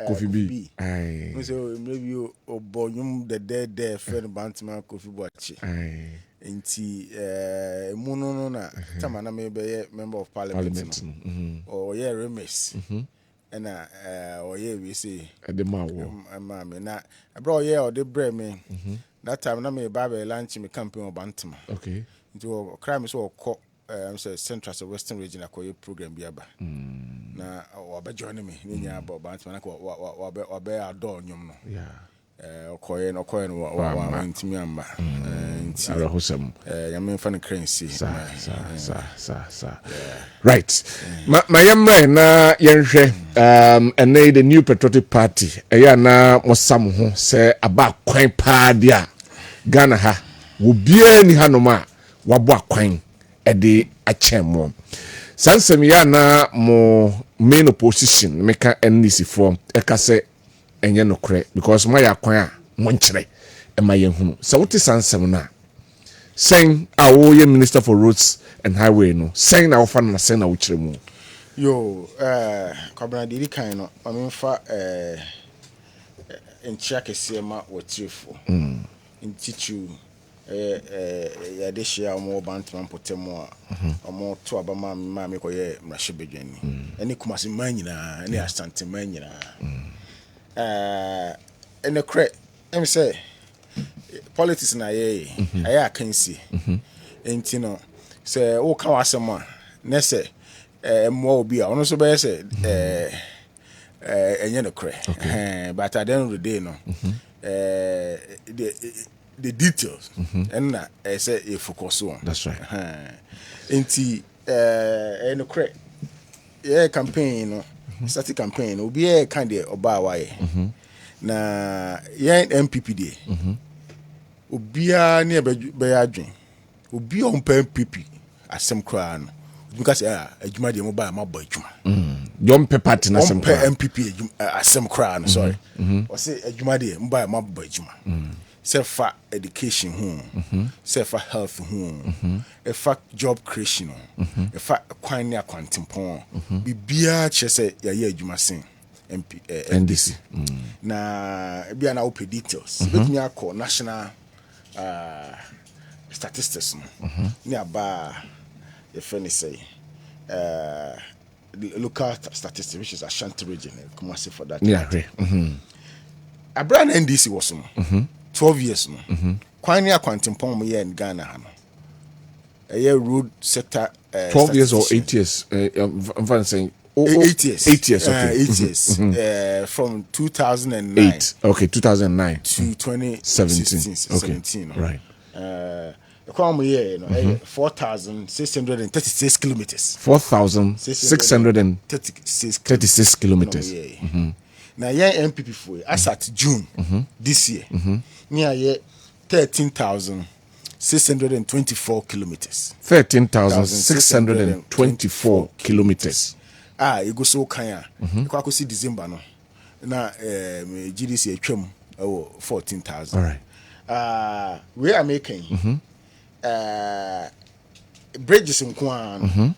Coffee B. Aye. So maybe obonyum the dead friend Bantman Coffee Watch. Aye. Inti Muno na Tamana may be member of parliament. Or yeah, remes. And or yeah, we say at the Mawo. Mammy. Now, I brought yeah or the bread me. That time I made Baby lunch in the campaign of Bantama. Okay. Into crime is all caught. Central so Western region akoye program biaba na oba join me ni nya about Bantman ko oba ador nyom no okoye no wa ntimi amba nti arahosam ya me fa no crancy sa right my yamre na yenhwe ene the new patriotic party eya na mosam ho se aba kwan pa dia Ghana ha wo bia ni hanoma wabo akwan ede achemo sansem ya na mo main opposition meka NDC form eka se enye nokre because my akwan a mo nkyere e ma yehunu se wote sansem na sen awo ye minister for roads and highway no sen na wofa na sen na wo kyere mu yo Kwabena didi kan no amemfa enchia kese ma wotirefo ntichu ya de share mo Bantman potemo omo to abama ma me koye mrahye bedwani ene kumase man nyina ene Ashanti man nyina ene kre em say politics na ye aya akansi enti no say wo ka wasema na say mo obi a ono so be say enye no kre but at the end of the day no the details and I say a focus on. That's right. Enti no correct. Yeah, campaign static campaign obi e kan de oba waye. Na yeah MPP de. Obi a ne be adwen. Obi on MPP asem kra no. Because adwuma de mo ba ma ba adwuma. Yon pe party na asem kra. MPP asem kra no sorry. O say adwuma de mo ba ma ba adwuma. Self education self health job creation kwan ne akwantempon bibia chese ya adwuma sen NDC na bia na open details betumi akọ national statistics ni aba the friend say local statistics which is Ashanti region come say for that abran NDC was 12 years no kwan ne akwantempon mo ye in Ghana ha no road sector 12 years or 8 years I'm trying to say 8 years 8 years okay 8 years from 2009 okay 2009 to 2017 right kwan mo ye no 4,636 kilometers 4,636 kilometers na yan MPP for as at June this year near 13,624 kilometers 13,624 kilometers you go so kan you go see December no na GDC atwam 14,000 all right we are making bridges in Kwan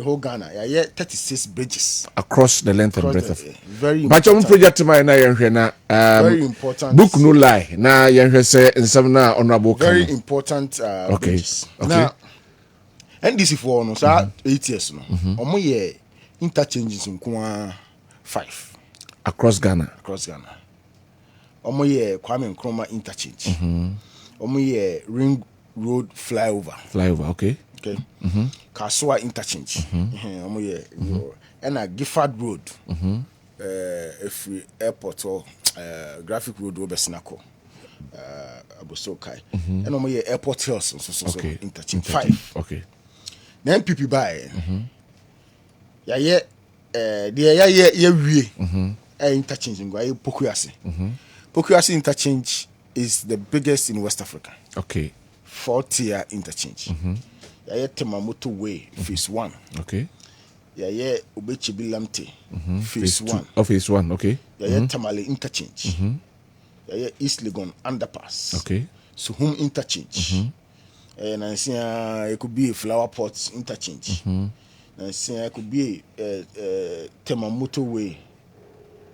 whole Ghana, 36 bridges across the length and breadth of very important project my na yenhwe na very important book no lie na yenhwe say nsam na honorable very important bridges. Now NDC for no so 8 years no omo ye interchanges in Kwa 5 across Ghana omo ye Kwame Nkrumah interchange omo ye ring road flyover okay Kasua interchange omo ye and a Gifford road free airport or graphic road obesinako abosokai and omo ye airport hills so interchange 5 okay na MPP buy ya wie interchange ngwa Pokuase interchange is the biggest in West Africa. Okay. 4-tier interchange. Yeah, Tema motorway phase 1. Okay. Yeah, Ubechibi Lamte phase 1. Phase 1, okay. Yeah, Tamale interchange. Yeah, East Legon underpass. Okay. Suhum interchange. And I see it could be a flower pot interchange. and say I could be Tema motorway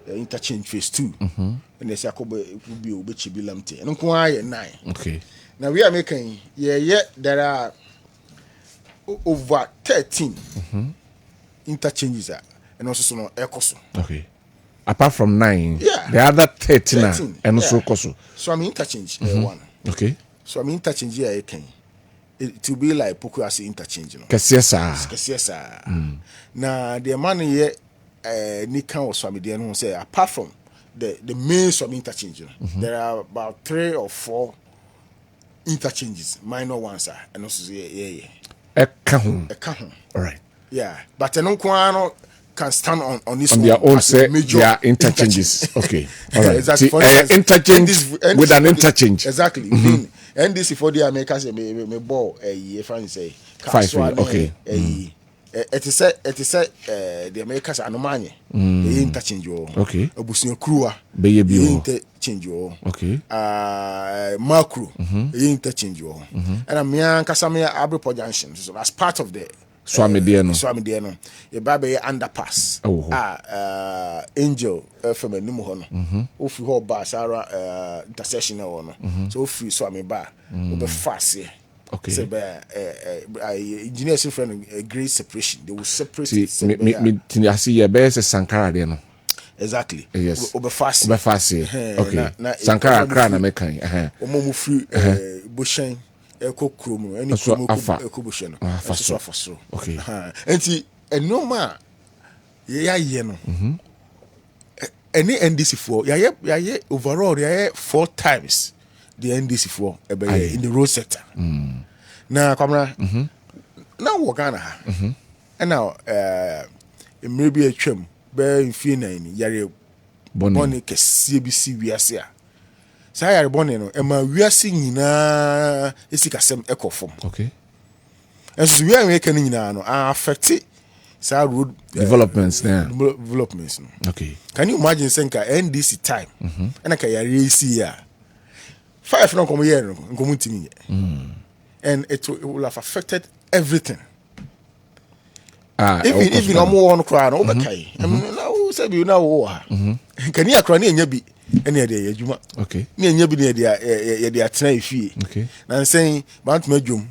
interchange phase 2 and they say I could be Ubechibilamte and Kwai 9. Okay. Now we are making there are over 13 interchanges and also some Ecoso. Okay. Apart from 9, yeah, the other 13 and also Koso. So I'm interchange one. Okay. So I'm interchange here can it will be like Poku as interchange, you know. Kesiesa. Now the money here Nika or Swami there no say apart from the main Swami interchange, you know, there are about 3 or 4 interchanges, minor ones and also yeah. Ekahun. All right. Yeah, but no can stand on this on one their own say major their interchanges. Okay. All right. Exactly. Interchange with an interchange. Exactly. And this for the Americans me ball if I say 5. Okay. It is the Americans are no money. Interchange yo. Okay. Obusun Krua. Be interchange yo. Okay. Macro. Interchange yo. And I'm young Casamia Abripo Junction. So as part of the Swami Diano. A baby underpass. Angel from a Numuhono. If you hold bar, Sarah intercession or no. So if you Swami bar, will be fast here. Okay. So, engineers friend a great separation. They will separate. I see your best Sankara Diano. Exactly. Yes. Over fast. Okay. Sankara Krana Mekan. Omomu free Bushen. Eko kromo any kromo eko busheno afaso okay enti enoma ye no any NDC for ye overall ye 4 times the NDC for in the road sector na kwamra na wo Ghana ha and now maybe a twem be mfie nan yare boni kese bi si wiase a Saya bonne no ema wiase nyina esikasem ekofom. Okay. Enso we an kan nyina no affect sa road developments there. Developments no. Okay. Can you imagine senka NDC time? And ka yare isi ya. 5 no come here no nkomu ntimi. And it will have affected everything. Even no more on cry no bekai. No say be na wo ha. Kan ya kra na enya bi ene de adwuma. Okay. Na enya bi na de atena efie. Okay. Na say bantuma dwom.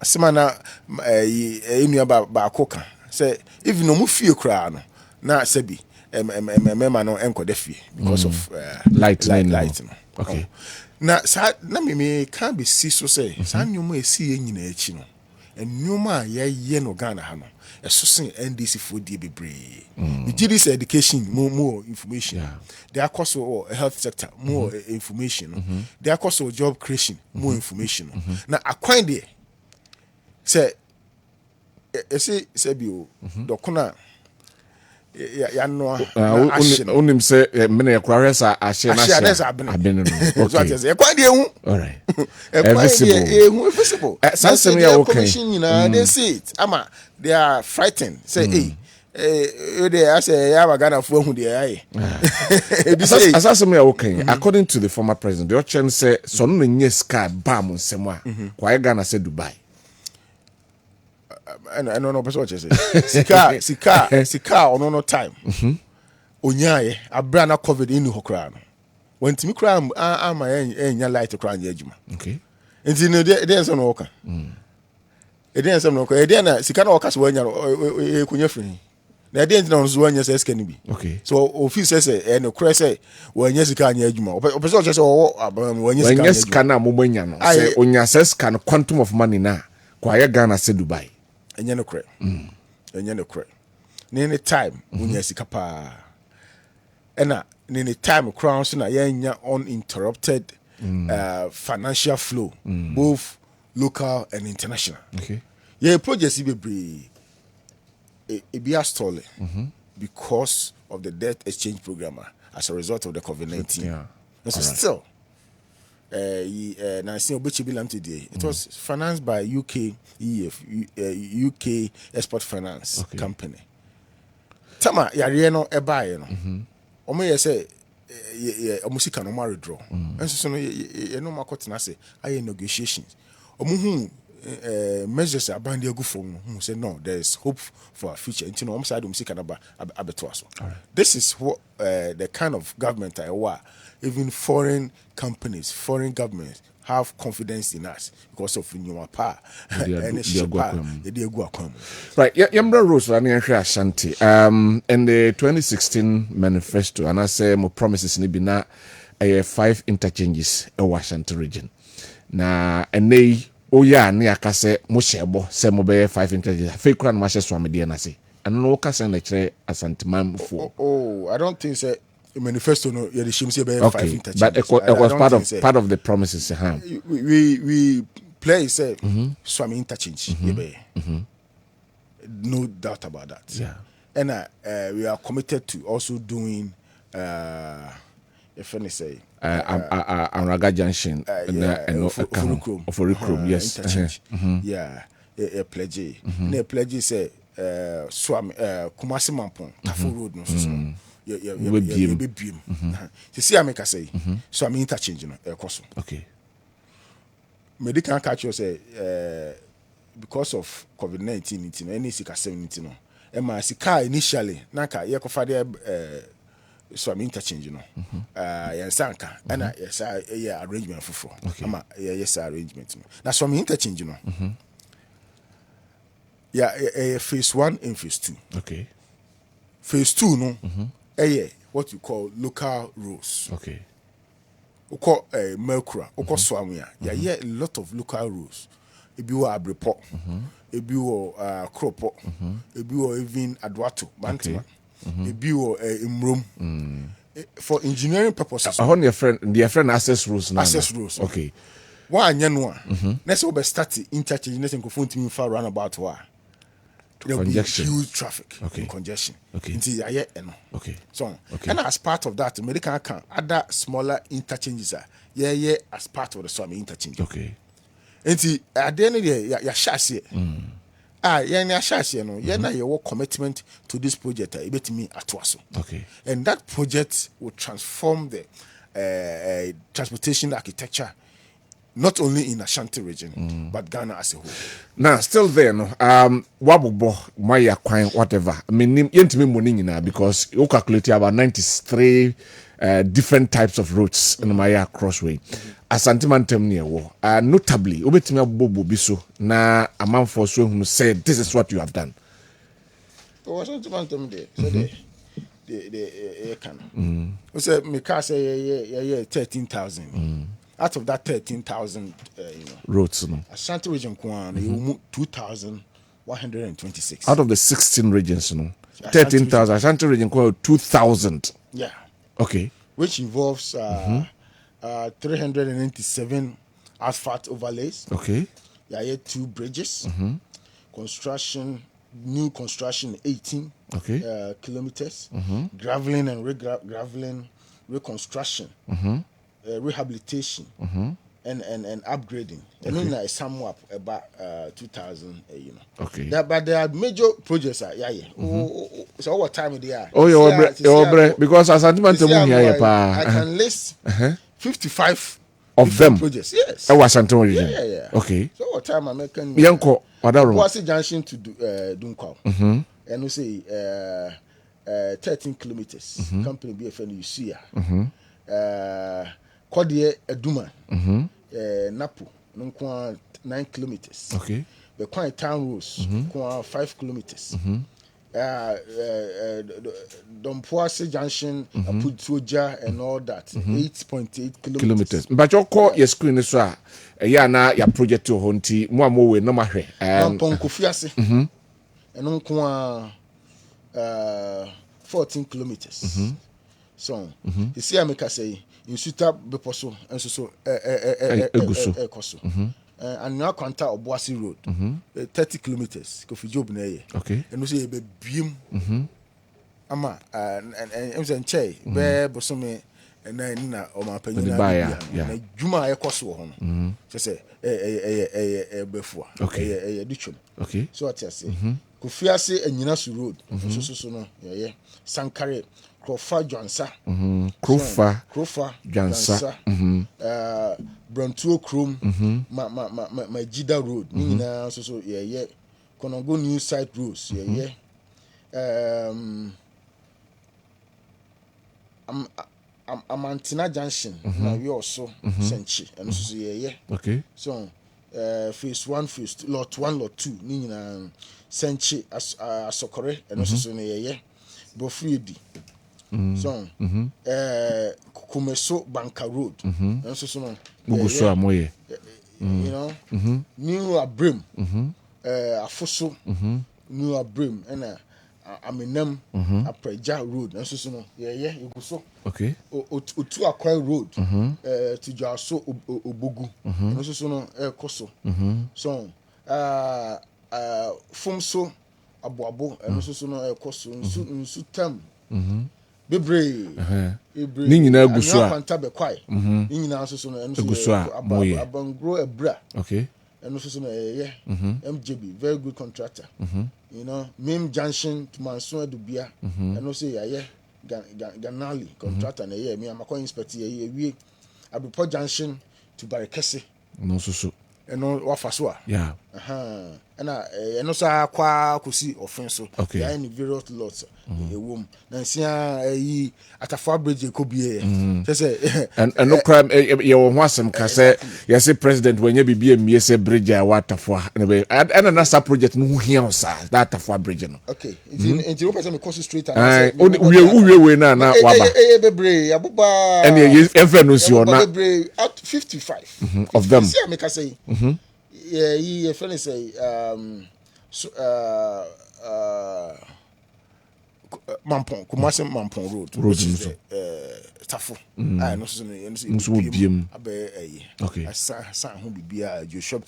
Asema na enua ba akoka. Say even no mu fie kra no na say bi mema no enko de fie because of light. Okay. Na na me can be see so say sa nyoma esi nyina echi no. Enuma ye no Ghana ha no. Esosin NDC for the bebre. We did this education, more information. Yeah. There are costs of health sector, more information. There are costs of job creation, more information. Now, I find it. Say, you, Dokuna. Ya no onim say mena yakware sa ahye na abene no okay ya kwade ehu all right visible something ya okay commission they see it ama they are frightened say they say ya bagana fu ehu dey aye asasem ya okay according to the former president the option say so no nye ska bam nsem a kwa Ghana say Dubai I no person what you say. Sika on no time. Onyaye abra na COVID in hokra no. When timi kra ama enya light kra nya adwuma. Okay. Enti no dey so no woka. Dey so no woka. Dey na sika na woka so wanya e kunya firi. Na dey enti na so wanya say sika ni bi. Okay. So office say no kra say wanya sika nya adwuma. Person what you say wanya sika na momanya no. Say onya sika no quantum of money na kwa Ghana say Dubai. Enye no kre. Enye no kre. Any time unya sika pa. Ena any time crown so na yenya uninterrupted financial flow both local and international. Okay. Yeah, projects be be stolen because of the debt exchange program as a result of the COVID-19. Yeah. And so still now see Obechibilam today. It was financed by UK Export Finance Company. Tama yare no ebaye no. Omo ye say omo sika no ma redraw. Enso so no ye no makotena say aye negotiations. Omo hu measures abandon the good phone who say no, there is hope for a future. Until no side of Canada abetuaso. This is what the kind of government I want. Even foreign companies, foreign governments have confidence in us because of your power. Right, Yambra Rose running Ashanti. In the 2016 manifesto, and I say more promises in Ibina 5 interchanges in Ashanti region. Na ene oya ne akase mo shebo se mo be 5 interchanges. Fe kura na ma hye so amede na se. Ano no ka se na kire Ashanti man fo. Oh, I don't think so. Manifesto no you say be 5 interchanges. But it was part of the promises. We play say Swami interchange. No doubt about that. Yeah. And we are committed to also doing if any say Anraga Junction and Oforikrom, yes. Interchange. Yeah, a pledge. A pledge say Swami Kumasi Mampong Tafu Road no so. You be beam. To see America say Swami interchange no ekoso. Okay. Medical catch you say because of COVID-19 any sika 17 no. Ema sika initially naka ye kofa de Swami interchange no. Yansanka and yes arrangement for. Ama yes arrangement no. Na Swami interchange no. Yeah, phase 1 and phase 2. Okay. Phase 2 no. What you call local rules. Okay. We call Mercura, we call Swamia. Yeah, a lot of local rules. If you are Abreport, if you are Kropo, if you are even Adwato, Bantima, if you are Imrum. For engineering purposes. I your friend access rules now. Access rules. Okay. Why Yanwa? Let's over start interchange. Let's go phone to me for roundabout. Why? There will be huge traffic and congestion. Okay. Okay. So, and as part of that, American can other smaller interchanges are as part of the Swami interchange. Okay. And see, at the end of the day, ya shasi. Ya shasi, na your commitment to this project. It me atwaso. Okay. And that project will transform the transportation architecture. Not only in Ashanti region, but Ghana as a whole. Now, still there, no. Wabubo, Maya, Quine, whatever. I mean, yentimi money now because you calculate about 93 different types of routes in Maya Crossway. Asante man near war. Notably, Ubetimi Bobo Biso, na a man for so who said, this is what you have done. Asante man there. So the can. We said, Mika say, 13,000. Out of that 13,000, roads, no. Ashanti region, you move 2,126. Out of the 16 regions, no. 13,000. Ashanti region, 2,000. Yeah. Okay. Which involves 387 asphalt overlays. Okay. Yeah, 2 bridges. New construction 18 kilometers. Graveling and graveling reconstruction. Rehabilitation and upgrading. I mean, like somewhat about 2,000. Okay. But there are major projects. So what time they are? Oh, you're because as I can list 55 of them projects. Yes. Washington region. Yeah. Okay. So what time I'm making? Yanko, what's the junction to Dankwah? And we say 13 kilometers. Company BFN you see. Kodie Eduma, Napo, 9 kilometers. Okay. The Kwai Town Roads, 5 kilometers. Dompoase Junction, Putuja, and all that, 8.8 kilometers. But your call your screen is na your project to Honti, Mwamowe, no matter. And Ponkofiase, and 14 kilometers. So, you see, I make a say. In Suta Beposo and so Ekoso. And now Quanta or Boissy Road, 30 kilometers, Kofi Job Neye. Okay. And we say a beam. Ama and Che, Bear Bosome, and then my opinion. Yeah. Juma Ekoso home. Just say a before. Okay. A ditchum. Okay. So what I say. Kofiase Enyinasu Road so no yeah Sankare Krofa Jansa Krofa Jansa Brantuo Krom Majida Road Nina so yeah Konongo New Site Roads yeah Amantina Junction na we also Senchi and so yeah Okay. so phase 1 phase 2 lot 1 lot 2 nina Senchi asokore and so yeah Bofriedi so Kumeso Banka Road and so no Muguso amoye you know New Abrim Afoso New Abrim and Aminem Apreja Road and so no yeah you go so okay Otu Akwa Road to Jaso Obogu and so no Koso so Fumso Aboabo and so no Koso nsu tam bebre ni nyina guso a kwanta be kwai ni nyina so no and so abangro ebra okay and so no MJB very good contractor you know Mim Junction to Manson Dubia and also yeah Ganali contractor na yeah me am a inspector yeah we Abupo Junction to Barekese no so and no wafa so a yeah and also akwa kosi offense so okay yeah any various lots e wom na nsia yi Atafa Bridge ekobie say and no crime you won wasem ka say yes president when you be emie say bridge a Atafa and another project no hia sa that Atafa Bridge no okay into person me cross straight and we na waba bebre abuba and you ever no si ona bebre at 55 of them see make I say yeah he friend say Mampon Kumasi Mampon Road Tafo I no so no biem abe okay san ho bibia jo shop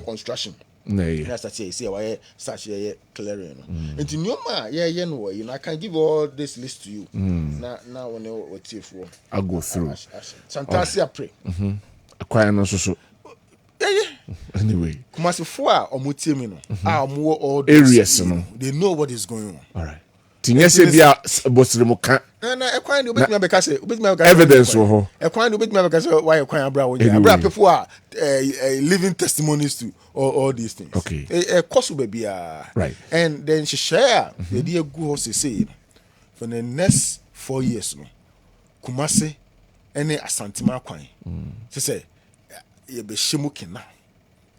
construction nay that's that say why start here clearing and in your ma yeah no you know I can give all this list to you now when what if I go through Santasia pray acquire no so anyway Kumasi for omutie me no omo all areas no they know what is going on all right tinye se bia bosremo ka na ekwan de obetumi abeka se evidence wo ho ekwan de obetumi abeka se why ekwan abra wo ya abra people are living testimonies to all these things okay cost bia right and then she share the dey go ho say for the next 4 years no Kumasi any Ashanti kwan say ye be shemu kina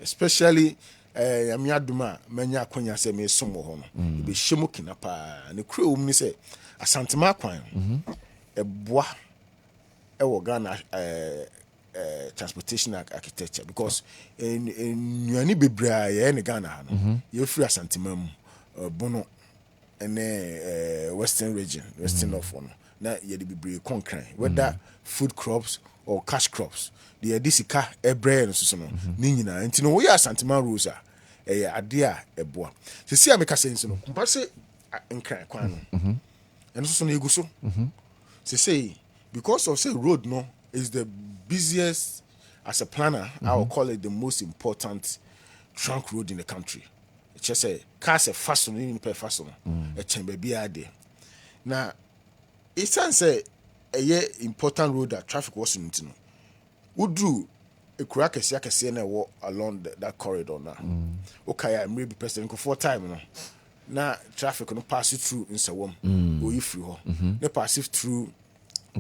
especially amiaduma manya akonya se me somo ho no be shemu kina pa ne kuro ni se Ashanti kwan eboa wo Ghana transportation architecture because nuani bebra ye ne Ghana no ye free Ashanti mam bono ene western region western of no na ye de bebra concrete whether food crops or cash crops the disika ebre no so no ni nyina enti no we Ashanti rules a ade a eboa se si ameka sense no compase nkran kwan no and so no eguso say because of say road no is the busiest as a planner I will call it the most important trunk road in the country. It's just say cars a fast in per fast a chamber be there now it sounds say a important road that traffic was in no would do a crack a siaka na walk along that corridor now okay I'm maybe president for time no na traffic no pass it through in Sawam or if you they pass it through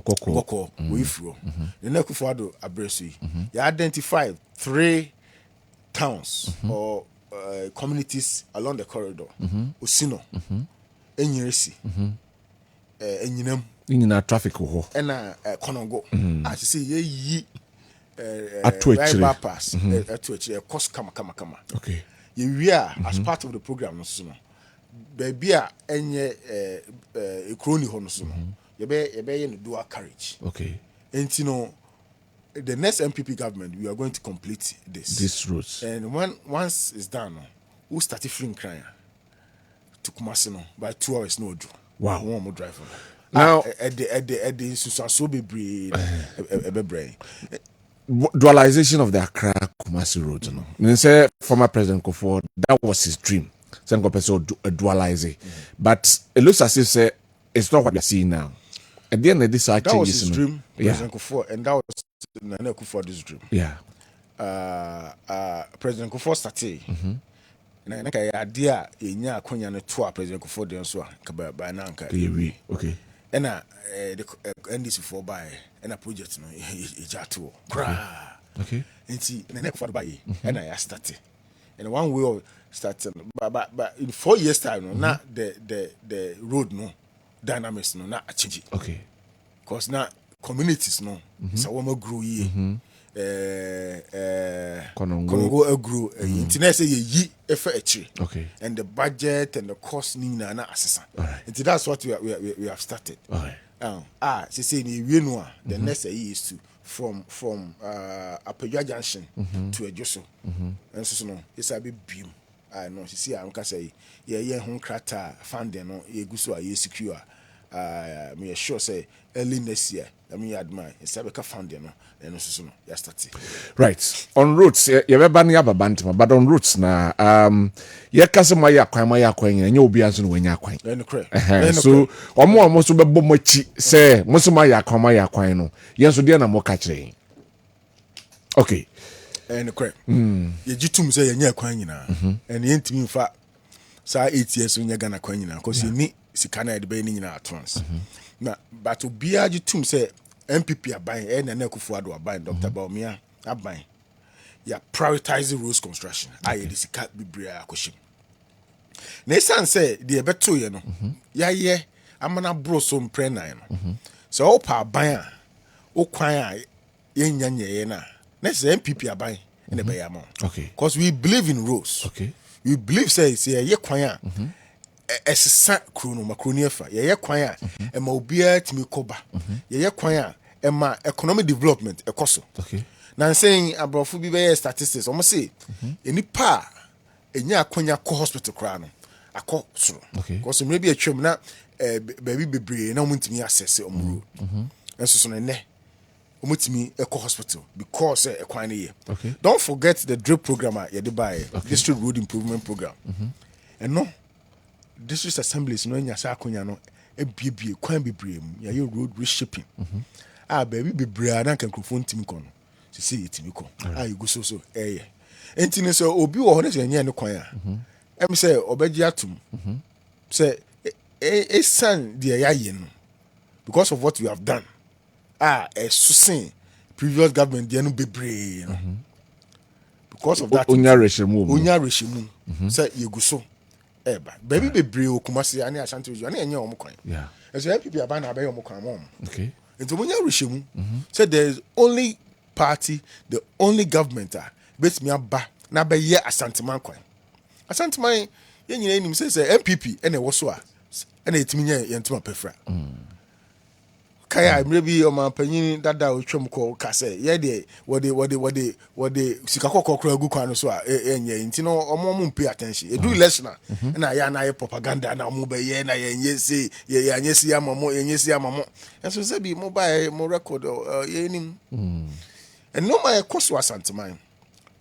Koko or if you the next forward abrasi you identify 3 towns or communities along the corridor Osino Enyirisi Enyinam in traffic ho and Konongo as you see ye bypass to a cost kama okay we are as part of the program no so baby a enye ekroni ho no so ye be no dual carriage okay and you know the next MPP government we are going to complete this routes and once it's done we start freeing crying to Kumasi no by 2 hours no do wow one more drive now at the so be brain dualization of the Accra Kumasi road no mean say former president Kofo that was his dream Sen go person dualize. But it looks as if say it's not what we're seeing now. At the end of this that was changes. his dream, Yeah. President Kufuor, and that was Nana Kufuor's dream. Yeah. President Kufuor started. Na nka ya idea enya akonya no to a President Kufuor den so a ka ba na nka Ewi. Okay. na the NDC for buy na project no e jato kra. Okay. Nti na nek for buy na ya start. And one way of starting but in 4 years time no na the road no dynamics no na change. Okay. Cause na communities no so we grow here. Kongo grow internet say yi efa echi. Okay. And the budget and the cost ni na assessment. And that's what we have started. Okay. Say we know the next year is to from Apegua Junction to Ejoso. And so no it's a bit beam. I know see I can say yeah ho krata funding no e guso a secure. Me sure say early next year I mean admire it's a better funding no and so no ya start. Right. On routes you be ban ya babantima but on routes na ye kase ma ya kwan nye obi anso no wanya kwan. So omo so be bɔ machi say mo so ma ya kwan no ye so de na mo ka kire. Okay. And correct. Ye gitum say ye nya kwan nyina and ye ntimi mfa sa 8 years nya Ghana kwan nyina because you need sikana de be ni nyina at once. Na but obia gitum say MPP aban na Kufuor aban Dr. Baumia aban ya prioritize roads construction aye de sika bibria akoshim. Na esan say de beto ye no ya ye amana bro so mpre nan no. So opa aban a okwan a ye nyanye na say MPP aban na be yam. Okay. Because we believe in roads. Okay. We believe say ye kwan a esesa krono makroni efa ye kwan a e ma obia timi koba ye kwan a e ma economic development ekoso. Okay. Now saying abrofu bi be statistics almost say any pa enya akonya ko hospital kra no akọ soro. Okay. Because maybe a twem na baby bebre na omutimi access omuro enso so ne omutimi eko hospital because ekwan ne ye. Okay. Don't forget the drip program ye dey buy district road improvement program. And no district assemblies no nya sa akonya no ebiebie kwan bebre mu ya road reshaping. Baby bebre na kan krofon timi ko no see itimi ko you go so entini so obi wo ho ne nya ne kwan a em say obeji atum say san de ya ye no because of what you have done susin previous government de no bebre no because of that onya reshemu say you go so baby bebre okumasi ani Ashanti ani enye o mo kwan yeah so MPP aban na be o mo kwan mo okay ento onya reshemu say there is only party the only government bet me aba na be ye asanteman kwan asanteman ye nyina enim say MPP ene wo so a ene etimi nya yentuma pefra kaya mrebi o ma panyin dada o twem ko ka say ye de wode sikakoko kra gu kwan so a enye nti no omo mpe attention edu election na ya na ye propaganda na mo be ye na ye nyesi ye anyesi amamo ye nyesi amamo enso se bi mo ba mo record ye nim and no my cost was antiman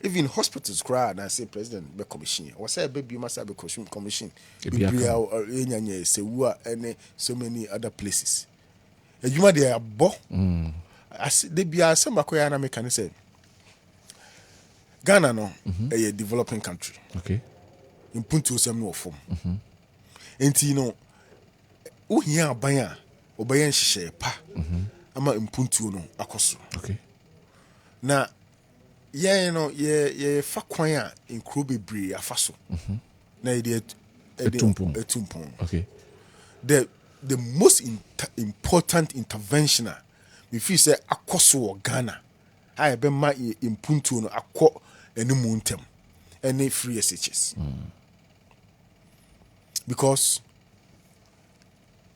even hospitals cry and I say president be commission or say baby must be commission bibria enyanya sewu and so many other places ejuma dey abo as they be asem akoya na me can say Ghana no a developing country okay in punto sem no form enti no ohia aban a obayen hihye pa ama impuntu no akoso okay na ye no ye fa kwan a nkro bebre afaso na ye etumpon okay the most important intervention we feel say akoso Ghana ha be ma impuntu no akọ enimu ntem any free SHS because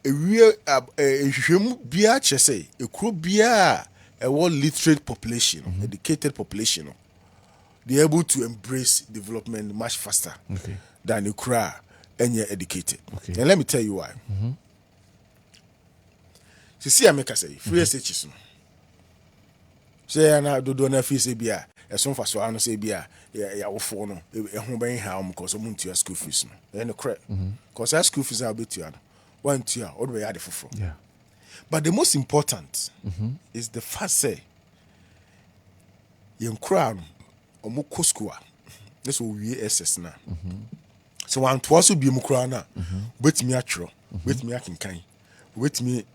ehwehwem bia chese ekro bia a literate population, educated population, they're able to embrace development much faster than you cry and you're educated. Okay. And let me tell you why. See, I make say free SHS. Say, I do not feel say, so for so I no say bia ya wo fo no e ho ban ha am cause omo ntua school fees no e no correct cause that school fees are betua no one tua all the way at the foforo. Yeah. But the most important is the fact say yen kra no omo ko school a this will we SS na so one twas will be mu kra na betimi atwero betimi akenkan betimi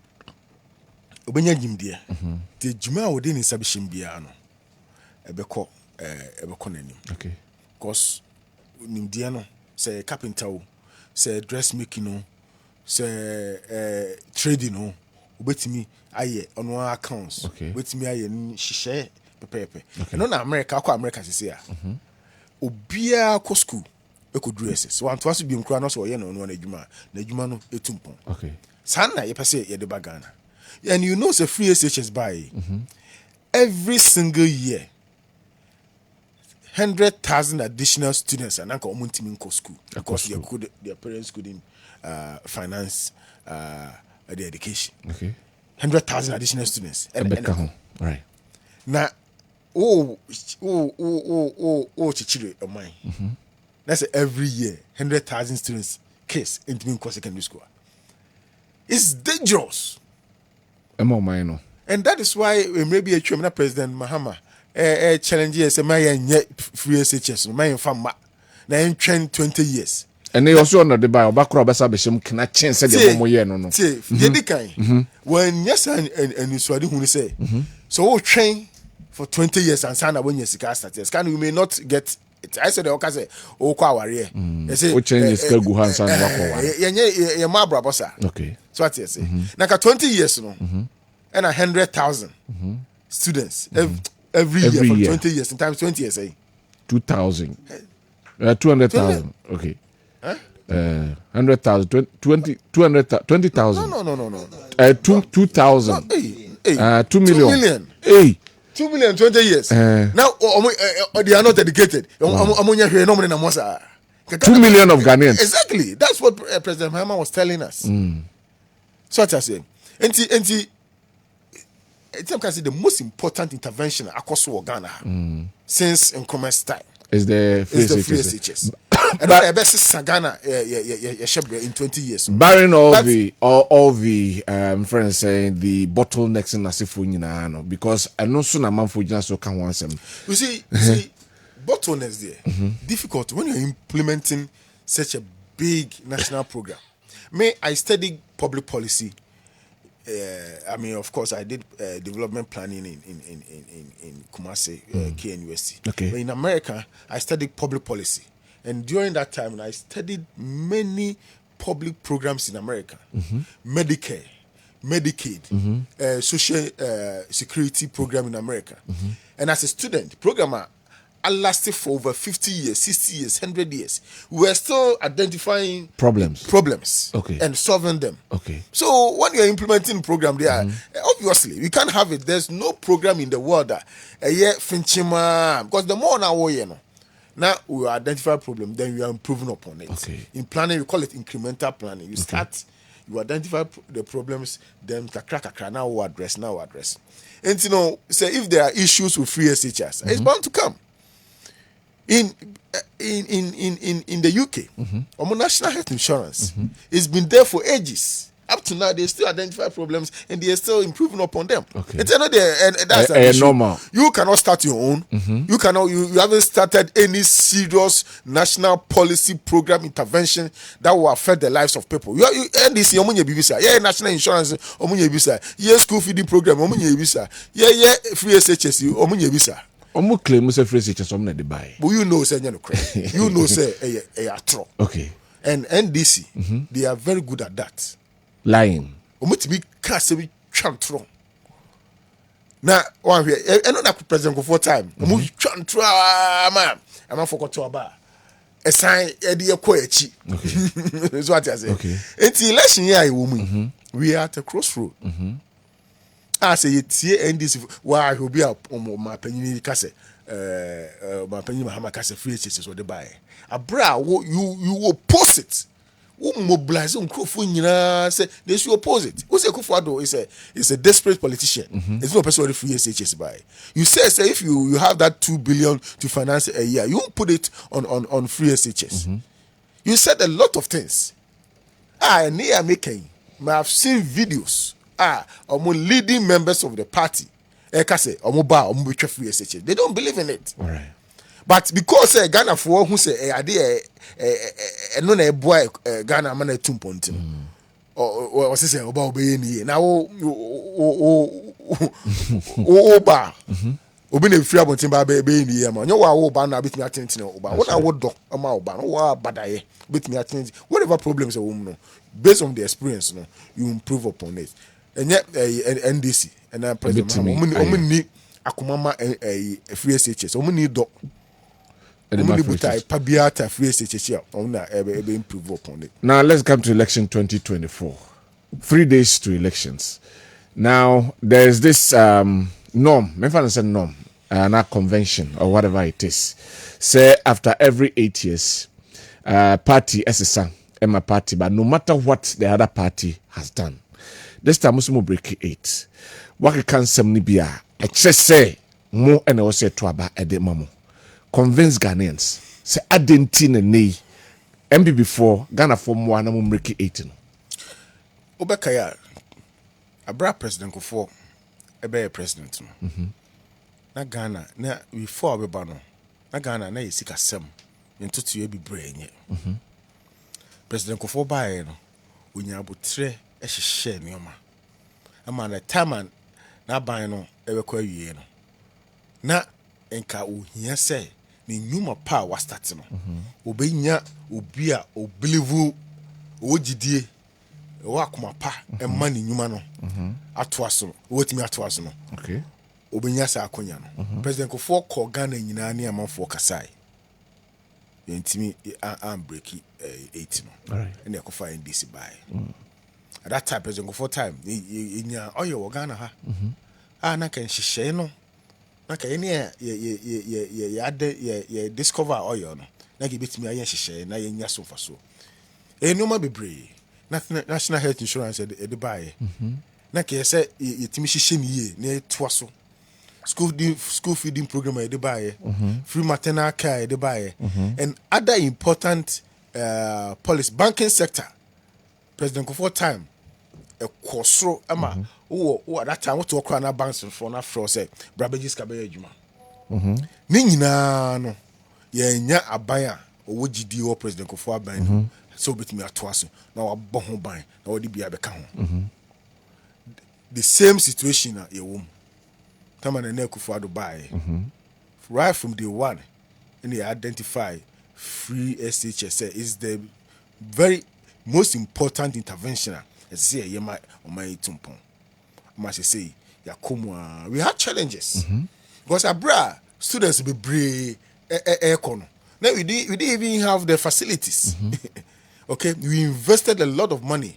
obenya jimde te juma a wode ni sabihim bia no ebeko nanim. Okay. Cause nimde no say carpenter o say dressmaking no say trading no obetimi aye ono accounts obetimi aye hihye pepepe no na America sese a obia ko school ekodu SS one twas bi mkura no so ye no na adwuma no etumpon. Okay. Sana ye pese ye de bagana. And you know, it's a free SHS buy every single year. 100,000 additional students and uncle Muntimin school because their parents couldn't finance the education. Okay. 100,000 additional students. Right. Now, chichire of mine. That's every year 100,000 students case into secondary school. It's dangerous. And that is why maybe a Chumna President Mahama challenge yes, my free SHS, my fama, na 20 years. And they also on the Bible, Bakrobasa Bisham can change the Momo no. Say, Yedikai, when yes, and you saw who say, so we'll train for 20 years and sign when you're started. Can we may not get it? I said, okay, say, oh, Kawaria. They say, we change the Guhan San Wako. Your Mabra Bossa. Okay. So what you say? Now, 20 years, no, and 100,000 students every year for 20 years, and times 20 years, 2,000, 200,000. Okay. 100,000, 20,000. No. 2,000. 2 million. 2 million. Hey. 2 million 20 years. Now they are not dedicated. 2 million of Ghanaians. Exactly. That's what President Mahama was telling us. So what I say. And the most important intervention across Ghana since Nkrumah's time is the free SHS. And the best Sagana in 20 years. Barring all the friends saying the bottlenecks in Nasifu, because I know soon a man for just so can want them. You see, bottlenecks there difficult when you're implementing such a big national program. I studied public policy. I mean, of course, I did development planning in Kumasi, KNUST. Okay. But in America, I studied public policy. And during that time, I studied many public programs in America. Medicare, Medicaid, social security program in America. And as a student, programmer, I lasted for over 50 years, 60 years, 100 years. We were still identifying problems and solving them. Okay. So when you're implementing program there, obviously, we can't have it. There's no program in the world that because the more now we identify problem, then we are improving upon it. Okay. In planning, we call it incremental planning. You start, you identify the problems, then now we address. And say if there are issues with free SHS, it's bound to come. In the UK, national health insurance, it's been there for ages. Up to now, they still identify problems and they are still improving upon them. Okay. It's another, and that's an issue. Normal. You cannot start your own. You cannot. You haven't started any serious national policy program intervention that will affect the lives of people. You NDC, national insurance, school feeding program, free SHS, claim say free SHS they buy. But you know, say you know, say okay. And NDC, they are very good at that. Lying. Now, one here, I know that President for time. Man, I'm forgot to about a sign. Eddie Koechi. That's what I say. Okay. It's election year, woman. We are at a crossroad. I say it's here and this. Why will be up on my penny cassette? My penny Mahama cassette free SHS or the buy. A bra, you will post it. who mobilize say they should oppose it. Who say Kufuor is a desperate politician. It's not a person free SHS by. You say if you have that 2 billion to finance a year, you won't put it on free SHS. You said a lot of things. And they are making. I've seen videos. Leading members of the party. They don't believe in it. All right. But because Ghana for who say no na boy Ghana man 2 point or say about obey now ba obi na free about ba be ni ma nyo wa ba na bitimi atenti oba what I would do ama oba no wa badaye bitimi atenti whatever problems a woman no based on the experience no you improve upon it and yet NDC and president omuni akomama free SHS omuni do now let's come to election 2024. 3 days to elections. Now there's this norm, not convention or whatever it is. Say after every 8 years, party SSA, Emma party, but no matter what the other party has done, this time Muslim break 8. What can some nibia? I just say more and also to about a demo. Convince Ghanaians. Say Argentina ne MB before Ghana form one na mumreki 18. Obekaya abra president Kufuor ebe president no. Na Ghana na before abeba no. Na Ghana na yesika sem ntutu ebi brain. President Kufuor bae no onya abotre ehhehye neoma. Ama na time na ban no ebekọ awie no. Na enka ohia say ni nyuma pa wa start no obenya obi a obelivu ogidie wa akoma pa emma ni nyuma no atoaso wotimi atoaso no okay obenya sa akonya no president Kufuor ko Ghana nyina ne amanfo kasai yentimi am break 8 no all right and e ko fa NDC by at that time president Kufuor time nya oyo Ghana ha na kan hihye no okay, ye discover oil no. Na give it me ayen hihye na ye nya so fa so. No ma bebre. National Health Insurance e de buy. Na ke say ye timi hihye ni ye na toa so. School feeding program e de buy. Free maternal care e de buy. And other important policy banking sector. President Kufuor time e kwosro ama at that time what to okra na banks for na fro say brabegis ka be adwuma ni nyina no ye nya aban a owo gidi o president Kufuor aban no so betimi atoaso na wabɔ ho ban na wodi bia beka ho the same situation na ye wom tama na Kufuor do buy right from day one and they identify free SHS is the very most important intervention. Say yema on my tumpon. Must say yakumwa. We had challenges because abra students be brave aircon. Now we didn't even have the facilities. Okay, we invested a lot of money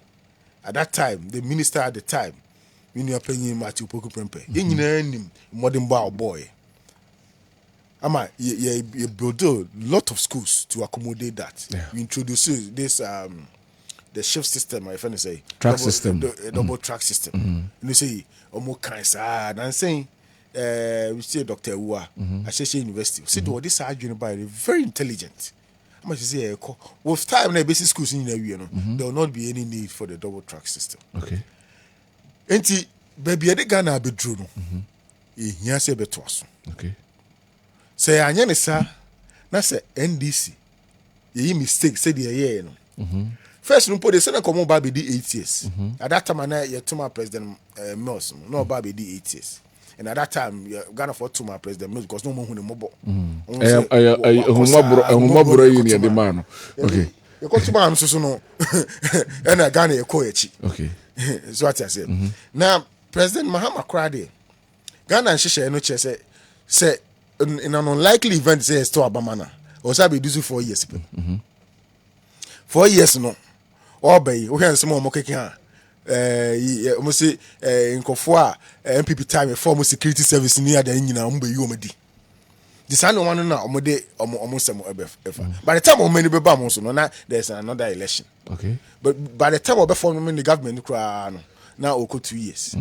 at that time. The minister at the time, we knew paying Matthew Poku Prempe. You modern boy. Ama you build a lot of schools to accommodate that. Yeah. We introduced this the shift system, my friend say track system, double track system. You say omo kan sa and saying we say Dr. Uwa Asheshe University. See do this argument by very intelligent. How much say with time na basic schools in area no there will not be any need for the double track system. Okay. Enti baby e de Ghana bedru no. Ehia se beto aso. Okay. Say anya ne sa na say NDC ye mistake say the year no. First, no put the Senate come back be 8 years. At that time, I to my President Mills, no back be 8 years. And at that time, Ghana for to my President Mills because no more who the mobile. Okay. You go to my so no, and I Ghana a coach. Okay. So what I said. Now, President Mahama Krade, Ghana and Shisha no chess say in an unlikely event say to Abamana. Or sabi do 4 years. 4 years no. Obey, we can some more kicking her. Almost say in Kofua, MPP time, former security service near the Indian Umbe Yomedi. This one na omode almost by the time o many beba mo so no na there's another election. Okay. But by the time we form the government no now oko 2 years.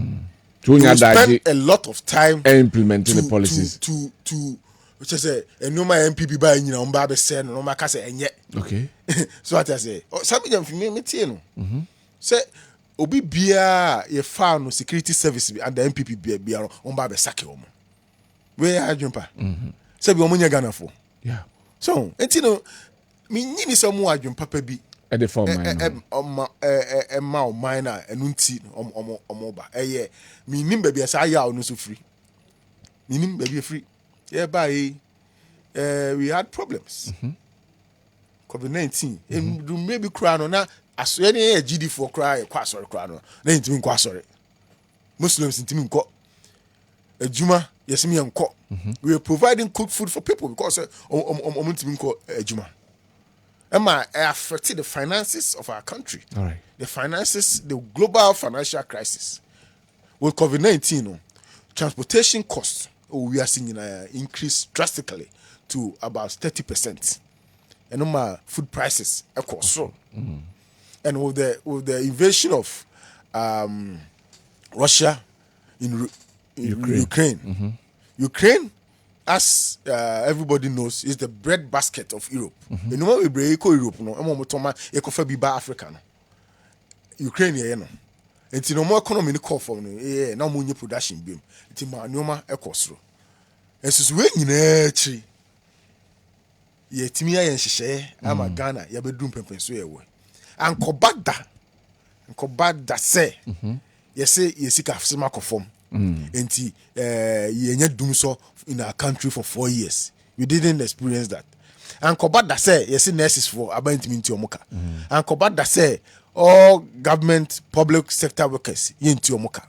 To spend a lot of time implementing the policies to which is a no my MPP by you know mba be say no ma ka say enye. Okay. So what I say, some dem fi me tie no. Say obi bia ye fa no security service and the MPP bia no mba be sake omo. We are jumpa. Say bi omo nya Ghana for. Yeah. So, enti no me nyini some mo adwumpa pa bi at the form ma minor enunti omo ba eye me nim ba bia sa ya onu so free. Me nim ba bia free. Yeah, by we had problems. COVID-19. And maybe cry no na aso any GD for cry kwa sorry cry no. Na intimi kwa sorry. Muslims intimi nko. Ejuma yes me nko. We are providing cooked food for people because intimi nko ejuma. Emma affected the finances of our country. All right. The finances, the global financial crisis. With COVID-19, no, transportation costs we are seeing increase drastically to about 30%. And food prices, of course. So, and with the invasion of Russia in Ukraine, Ukraine, as everybody knows, is the bread basket of Europe. You know we break Europe, no, Africa, no. Ukraine, you know. It's no more economy call for no, now money production beam. It's ma nyoma ekosro. Esusu we nyina chi. Ye timi ya nhihye ama Ghana ya bedum pempen so ye we. Ankobada say. Yese yesika afsema kofom. Enti ye nya dum so in our country for 4 years. We didn't experience that. Ankobada say yese nurses for abantimi nti omoka. Ankobada say all government public sector workers yenti omoka.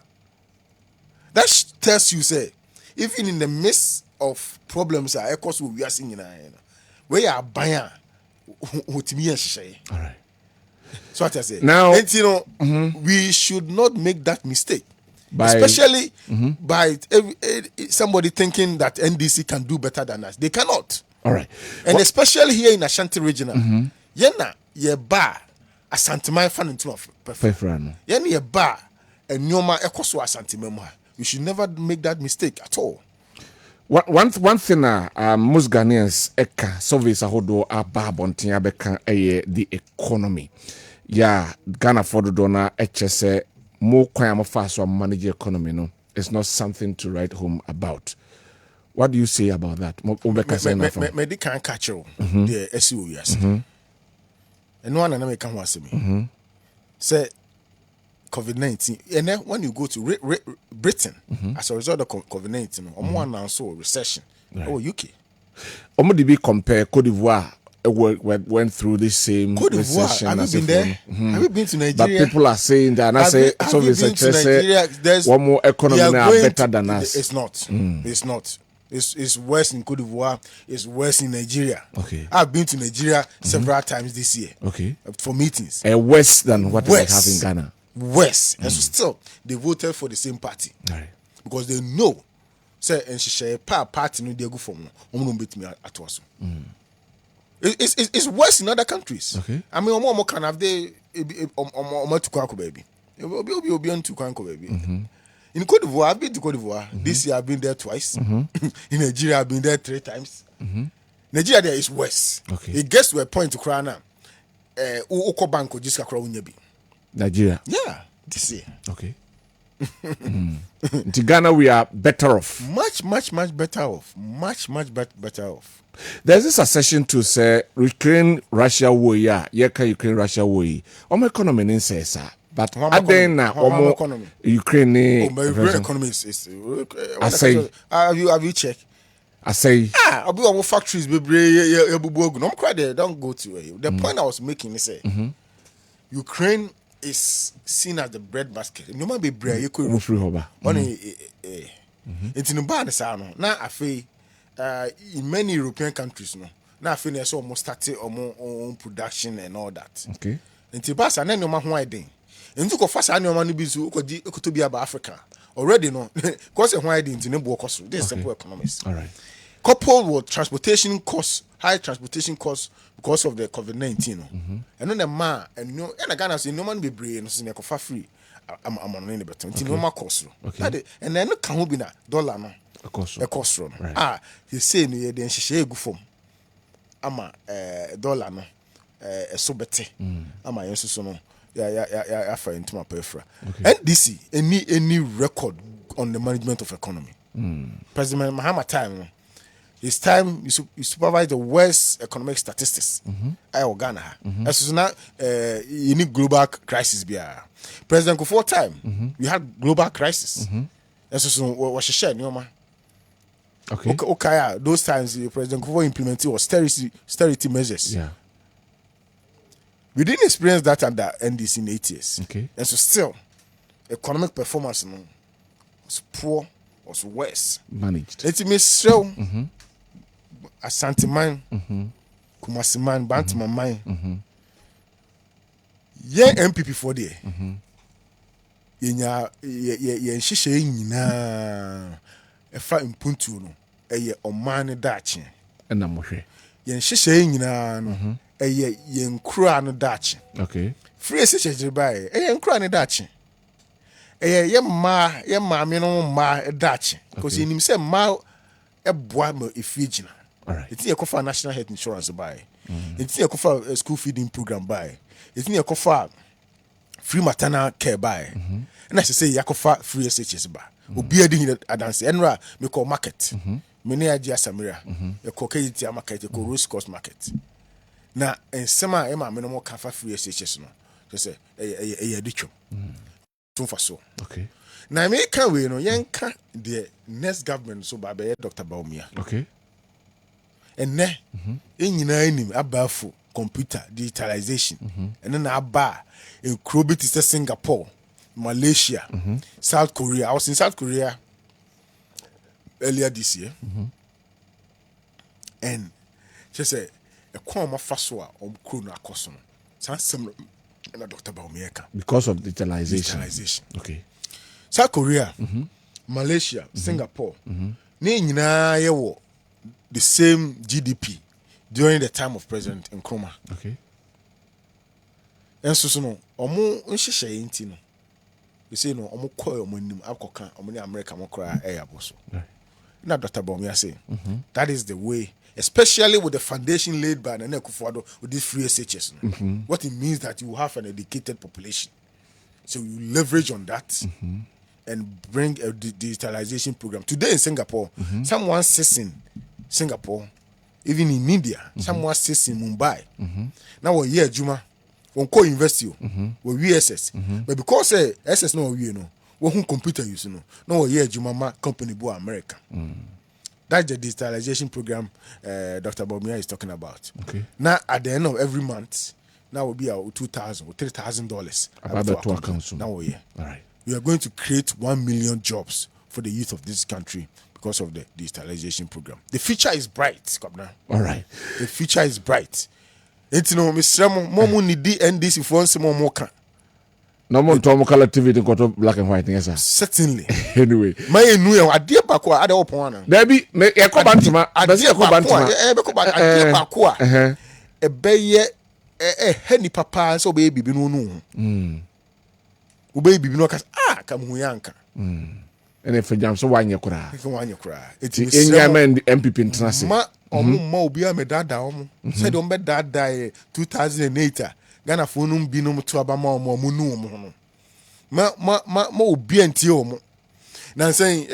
That tells you say even in the midst of problems our echoes we are seeing we are buying hotimi nhihye. All right. So what I say now, and you know we should not make that mistake, especially by somebody thinking that NDC can do better than us. They cannot. All right. And especially here in Ashanti regional, yena ye ba Ashanti man fan into Fefrano. Yena ye ba and nyoma ekoso Ashanti memwa. You should never make that mistake at all. One thing most Ghanaians eka surveys ahodo aba bonten abeka the economy. Yeah, Ghana for the donor HSA more kwan fast to manage the economy. No, it's not something to write home about. What do you say about that? Me can't catch you. The SEO yes. And one another can was me. Say COVID-19, and then when you go to Britain as a result of COVID-19, announced recession. Right. Oh, UK. Omodibi compare Cote d'Ivoire went through this same Cote recession. Have you been there? Have you been to Nigeria? But people are saying that, and I say, so there's one more economy now better than us. It's not. It's not. It's worse in Cote d'Ivoire. It's worse in Nigeria. Okay. I've been to Nigeria several times this year. Okay. For meetings. Worse than what we have in Ghana. Worse. And so still, they voted for the same party. Right. Because they know, say, and she share party no they go for no beat me at once. It's worse in other countries. Okay. I mean, Omo can have they to Kwanko baby. Obi on to Kwanko baby. In Cote d'Ivoire, I've been to Cote d'Ivoire. This year I've been there twice. In Nigeria, I've been there 3 times. Nigeria there is worse. Okay. It gets to a point to cry now. Uko banko just kakra unyebi. Nigeria. Yeah, this year. Okay. In Ghana, we are better off. Much better off. Much better off. There's this accession to say Ukraine Russia war. Yeah, Ukraine Russia war. Our economy in says but again now, Ukraine. Ukraine economy is. I say. Have you checked? I say. I'll be on factories. Don't cry there. Don't go to the point I was making is Ukraine is seen as the bread basket. No man be bread. You could free hoba. It's in the bad side. Now I feel in many European countries now I feel there's almost started own production and all that. Okay. Into pass and then no man why then. Into go fast and no man be so could be about Africa already no. Cause why didn't no work also. This simple economics. All right. coupled with transportation costs, high transportation costs because of the COVID-19. And then the man and and Ghana say no man be brave, no say for free. I'm on any better. It's no more cost. And then can be na dollar no. A cost. Right. He say no then she go from. Ama dollar no so better. Ama yenso so no. Yeah, for into my perfra. NDC any record on the management of economy. President Mahama time. His time you supervise the worst economic statistics. I Ghana. As soon as you need global crisis be President Kufuor time we had global crisis. As soon what she shared, okay. Those times President Kufuor implemented austerity measures. Yeah. We didn't experience that under NDC in 8 years. Okay. And so still economic performance was poor, was worse. Managed. Let me show Ashanti man, Kumasi man, Bantama man. Yeah, MPP for there. Yenya shisha nyina efa impuntu no eye omane dachi. Na mohwe. Yen shisha nyina no eye yen kura no dachi. Okay. Free shisha bae yen kura no dachi. Ye maame no ma dachi. Because you say ma eboa ma efigina. All right. It's a national health insurance buy. It's a school feeding program buy. It's a free maternal care buy. And I say yakofa free SHS buy. Obi adi adanse enra me call market. Me ne agia samira. E call KT market, e call Rose Coast market. Na ensema e ma me no mo kafa free SHS no. So say e aditwo. Tumfa so. Okay. Na me kan we no yenka the next government so ba be Dr. Baumia. Okay. And ne nyina anim abafu computer digitalization and then aba in Krobit is Singapore, Malaysia, South Korea. I was in South Korea earlier this year. And she said a kwama faswa krona kosono sansem na Dr. Baumieka because of digitalization. Okay. South Korea, Malaysia, Singapore. Ne nyina yewo the same GDP during the time of President Nkrumah. Okay. And so no, omo nhihye enti no. You say no, omo koy omo nim akoka omo ni America mo kra boso. Right. Na Dr. Bawumia say, that is the way, especially with the foundation laid by Nana Akufo-Addo with this free SHS. What it means that you have an educated population. So you leverage on that. And bring a digitalization program. Today in Singapore, someone sits in Singapore, even in India, someone sits in Mumbai. Now we're here, Juma, we call university, we VSS. But because SS no we no, we computer use no. Now we're here, Juma company bo America. That's the digitalization program Dr. Bawumia is talking about. Okay. Now at the end of every month, now will be our $2,000 or $3,000. About the two accounts. Now we're here. All right. We are going to create 1 million jobs for the youth of this country because of the digitalization program. The future is bright, Kwabena. All right. The future is bright. It's no Mr. Momo need NDC for once more. No more to color TV to go to black and white. Yes, sir. Certainly. Anyway, my new idea bakwa ada opona. There be me ekobantuma. Does ekobantuma? Idea bakwa. E beye heni papa so be bibi no no. Ube bibi no kas kam hu yanka. And if jam so wanye kura. Wanye kura. It's enya men MPP internase. Ma obi a me dada omo. Said on be dada 2008. Ghana phone binom to abama omo nu omo. Ma obi anti omo. Na say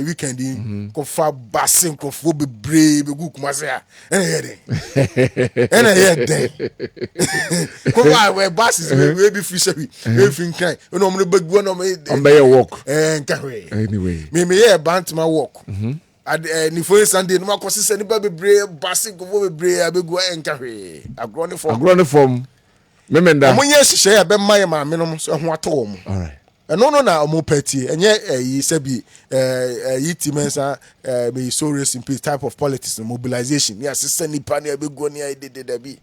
weekend ko fa basin ko fo bebre be gu kuma say ena yede ko we basis we be fish we fin kan no mo be gu no me on be work nka we anyway me ye bantama work ni for Sunday no ma ko se ni ba bebre basin ko fo bebre abegu nka we agro ne form memenda mo nye hihye ya be maye ma me no so ho ato mo. All right. No na omo party enye yi sabi yi timensa be so racing peace type of politics mobilization ya sister ni pa na be go ni de bi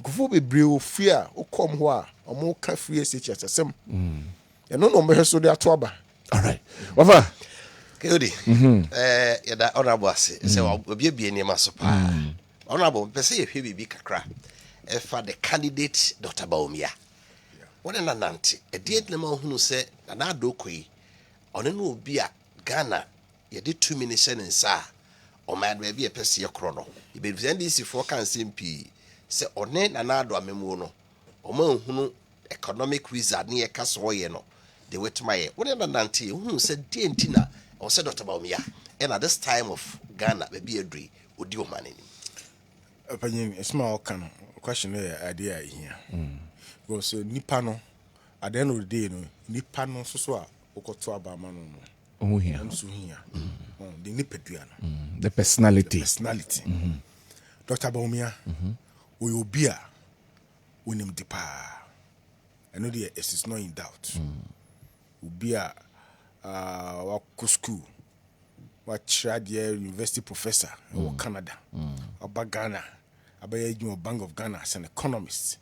gufo be brew fear o come ho a omo ka free SHS asem no be so de ato aba. All right. Wafa Kayodi. Yada honorable ase. Say obi ebie niam so pa. Honorable pese ye hwe bibi kakra. For the candidate Dr. Baumia. What an ananti. A dead lemon who said, Anadokwe, on an ubia Ghana, ye did 2 minutes and sa, or man may be a pessia chrono. You be this if 4 can simpy, say, or nen anado a memono, or mon who economic wizard near Cassoyeno. They were to my what an ananti who said, Dear Tina, or said Dr. Baumia, and at this time of Ghana, maybe a dree, would you man in opinion? A small question idea here. Because nipa no at the end of the day no nipa no so a okoto abama no here. So here the nipadua no The personality. Dr. Baumia we obi a wonim dipa I know it is not in doubt obi a wa school wa Tradia university professor in Canada oba Ghana abaye you Bank of Ghana as an economist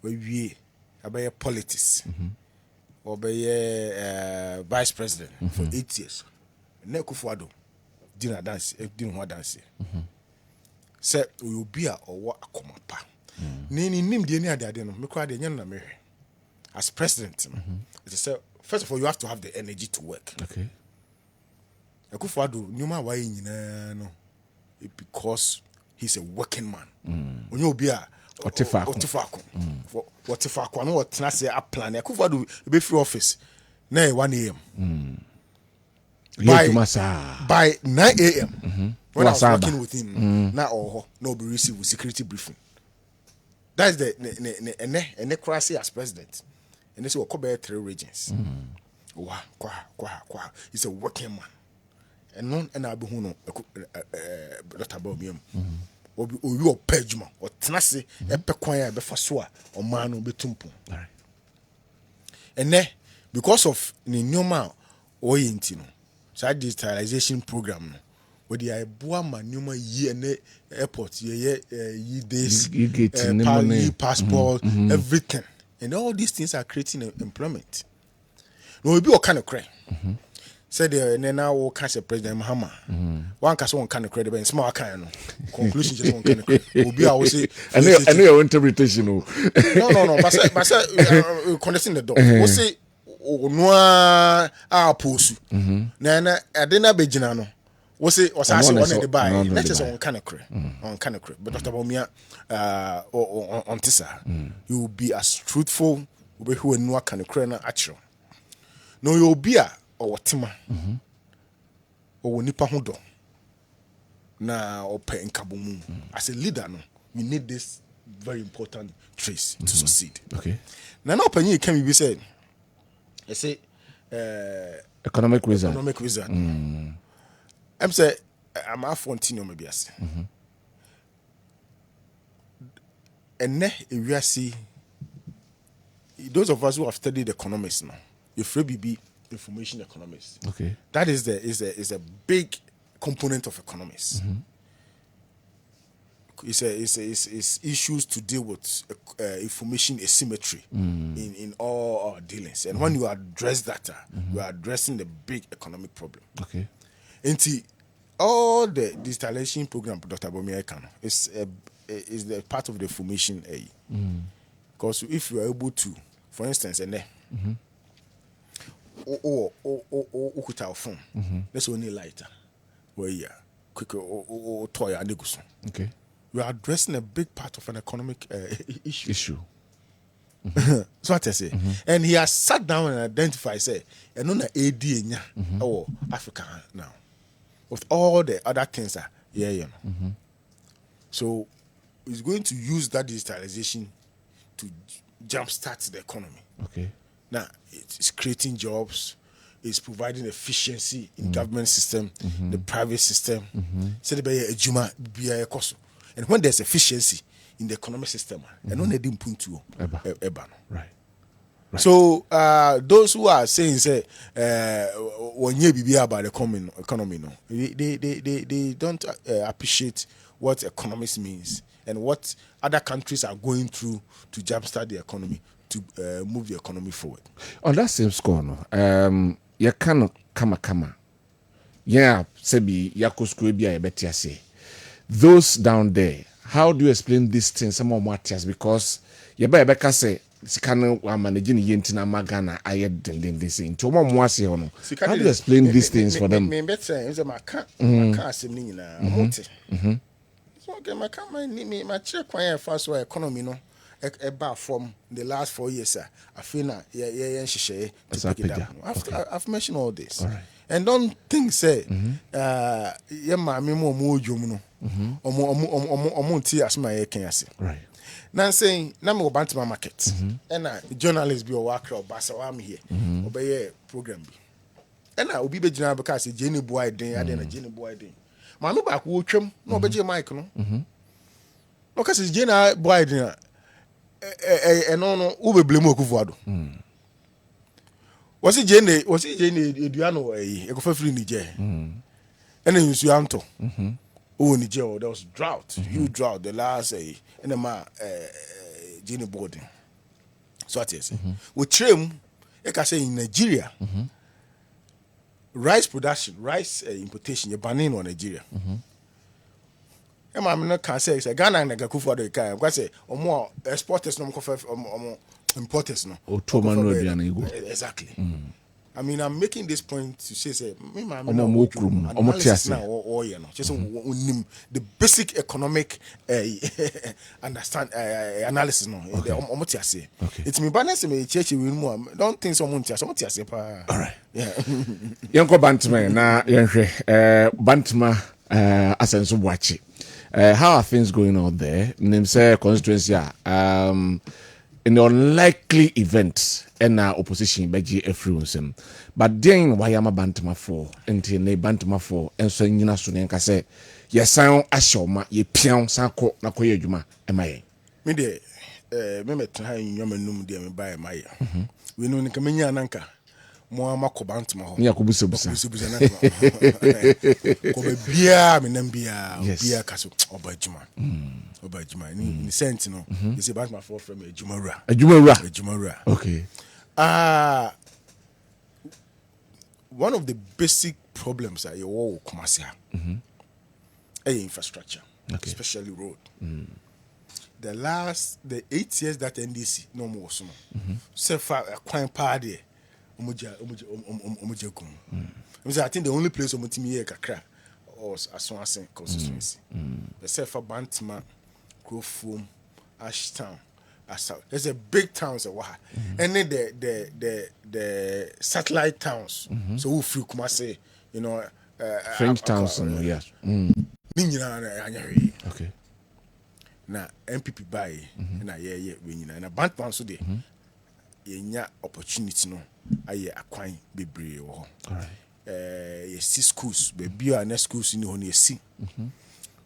we abaye politics or be vice president for 8 years ne kufuado dinner dance say we will be a or akomapa ni nim de ni ade no me kwa de nya na me as president it is first of all you have to have the energy to work. Okay. Kufuado nyuma wa nyina no because he's a working man onye obi a otifako no what na say a plan Kufuado be free office na 1 a.m. by 9 a.m. when I was working with him na no be receive security briefing. That's the crazy as president and this will cover 3 regions. He's a working man and non and I be who no Dr. Baumia or you pejuma or tenase epe kwanya be faso a o man no betumpo. And then because of the normal oyenti no so digitalization program no where the boa manuma ye ne airport ye days passport everything and all these things are creating employment. No we be all kind of cry. Said now all kinds of President Mahama. One case one kind of credit, but small kind of conclusion just one kind of credit. Will be always say. I know your interpretation. No. But connecting the door. We say no post. Na adena bejina no. We say osase one the buy. Let's just one kind of credit. On kind of credit. But Dr. Baumia on tisa, you will be as truthful. We who no kind of credit actual. No, you'll be a or tima or nipa hodo na or pay in kabumu. As a leader, no, you need this very important traits to succeed. Okay. Now, penny can be said. I say, economic wizard. I'm say, I'm a Fontino maybe. And ne we see those of us who have studied economics now. If we be information economics, okay, that is a big component of economics. It's issues to deal with information asymmetry in all our dealings, and when you address that, you are addressing the big economic problem. Okay, and all the digitalization program Dr. Baumia is the part of the information because if you are able to, for instance, phone. Let's only lighter. Where quick toy and okay. We are addressing a big part of an economic issue. So what I say. And he has sat down and identified, say, and on the AD or Africa now. With all the other things that So he's going to use that digitalization to jumpstart the economy. Okay. Now, it's creating jobs, it's providing efficiency in government system, the private system. And when there's efficiency in the economic system, and when they didn't put to right. So those who are saying say when you be about the economy, no, they don't appreciate what economics means and what other countries are going through to jumpstart the economy, to move the economy forward. On that same score, no, you cannot kama. yeah, sebi yako school bi a yebeti say. Those down there, how do you explain this thing? Some of Matthias because yebeka say sikano wa managing yenti na magana ayed den say into mo ase ho no. How do you explain these things for them? Me better is a maka asem ni nyina omote. So okay maka my check kwan fast so economy no eba from the last 4 years I feel na ye nhihye to pick it up. I've mentioned all this. All right. And don't think say ye maame mo odwom no omo nti asema ye kan ase. Right. Now saying na me Bantima market and journalist be o wakra o basa wa me here obeye program bi and obi be gina because Jenny boy den ade na Jenny boy den maame ba ko twam na obeje mic no no kasi Jenny boy den no ube blame okufuado wasi Jenny eduano e ko fa free ni je and then you anto oh Niger there was drought huge drought the last in the Jenny boarding so what is we trim I can say in Nigeria rice production rice importation you banning on Nigeria I'm not can say Ghana and Gakufu do can because say or more exporters no more importers no exactly I mean, I'm making this point to say, me, my analysis now, you know, just the basic economic understand analysis. No, okay. It's me balance me church will more. Don't think someone tells someone tells. All right, yeah. Yanko Bantma na yanhwe Bantma asenso bwachi. How are things going on there? Name say constituency in the unlikely event and opposition beji everyone but then why am a bantama for until ne bantama for and so nyina so ne nka say yesan ahyoma ye pian sanko na koye adwuma emaye me de me metra nyoma num de me bae maye we no nka menya nanka mo amako bantama ho ne yakobusa na ko be bia me nam bia kaso oba adwuma ni sent no you say bantama for from adwumawura okay one of the basic problems that you all come infrastructure, especially road. The 8 years that NDC no more so so far a quite party I think the only place on here kakra was Ashanti constituency. The Sefa Bantama, Grofum, Ashtown. There's a big towns and then the satellite towns. So who free Kumasi, you know, French towns, yes. Okay. Now MPP buy na we na Bantman so dey yenya opportunity no aye akwan bebree wo ho. All right. You see schools, baby are next schools in the see.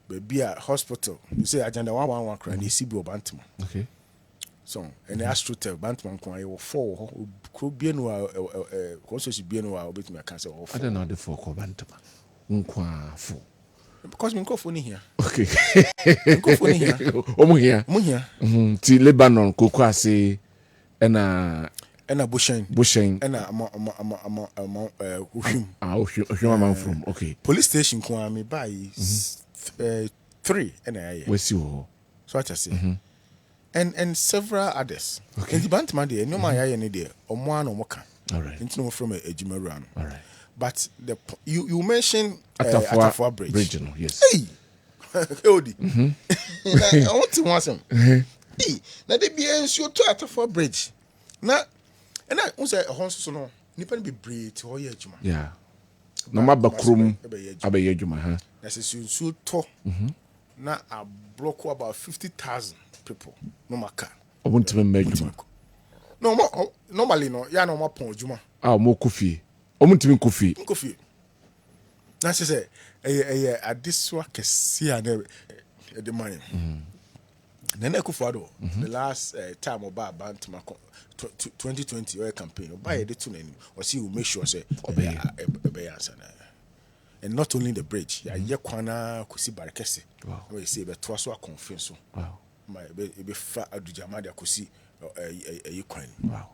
Baby are hospital. You say agenda 111 cry you see Bantman. Okay. So and the astrotel Bantman kwa you 4 kro bie no consosi bie no obetumi aka say 4. I don't know the 4 ko Bantman. Nkwa 4. Because me go phone here. Okay. Go phone here. Omo here. Ti Lebanon koko ase na Bushen na Ohim from okay. Police station kwa me buy 3 na we see wo. So what I say. And several others. Okay. And the Bantman there, no man ya ne there. Omo an omo kan. All right. Into no from Ejimara. All right. But you mentioned Atafua Bridge. Yes. Hey, Odi. I want to want some. Hey, now they be ensure to Atafua Bridge. Now, and I was a horse so no. Nipa be breed to hoye juma. Yeah. No ma bakrum abe juma ha. That's a so to. Na a block about 50,000 people. No maka. Obuntime mejuma. No more normally no. Ya no more pon juma. Ah mo kufi. Omuntimi kofi na say adiswa kesi ane the money nene kufuado the last time oba Bantama 2020 oil campaign oba dey to nani or see we make sure say obey answer and not only the bridge ya kwana kusi barekese we say be to so confirm so wow my be fa adujama da kusi kwan wow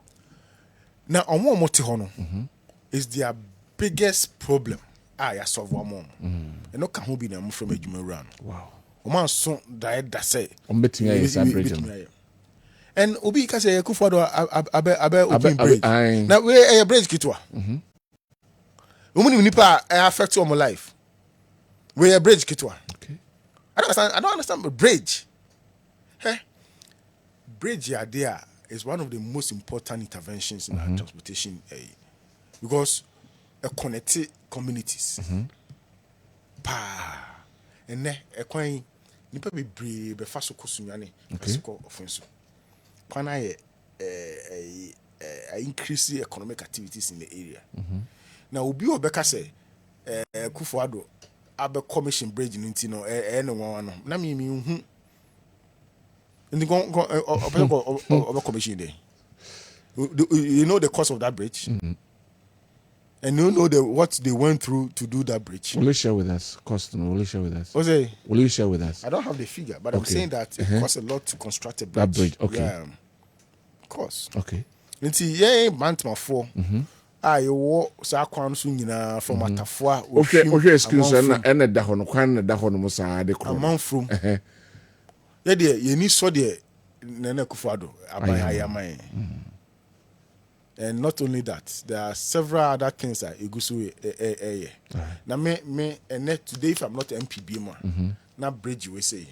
now omo te ho no is their biggest problem ya solve one mom no can who be na from adwuma run wow o man so da say betting bridge and obi ka say Akufo-Addo abe open bridge na we bridge kitwa women nipa affect your life we bridge kitwa okay I don't understand bridge bridge there is one of the most important interventions in our transportation because it connects communities and then a coin nipa be brave be faso kosunyane faso offense pana increase economic activities in the area now obi obeka say Akufo-Addo abe commission bridge nti no no one no na me hu ndi go commission there you know the cost of that bridge and you know what they went through to do that bridge. Will you share with us cost? Will you share with us? Jose, will you share with us? I don't have the figure, but I'm saying that it costs a lot to construct a bridge. That bridge, okay. Yeah, of course. Okay. Nti bantama 4. You walk sa kwan so nyina from Atafua. Okay, excuse me. Na da ho no kwan na da ho no mo sa de kro. Amount from. Yeah, there you need so there Nana Akufo-Addo abayaman. And not only that, there are several other things that Igusu now me and today if I'm not MPB man, na bridge we say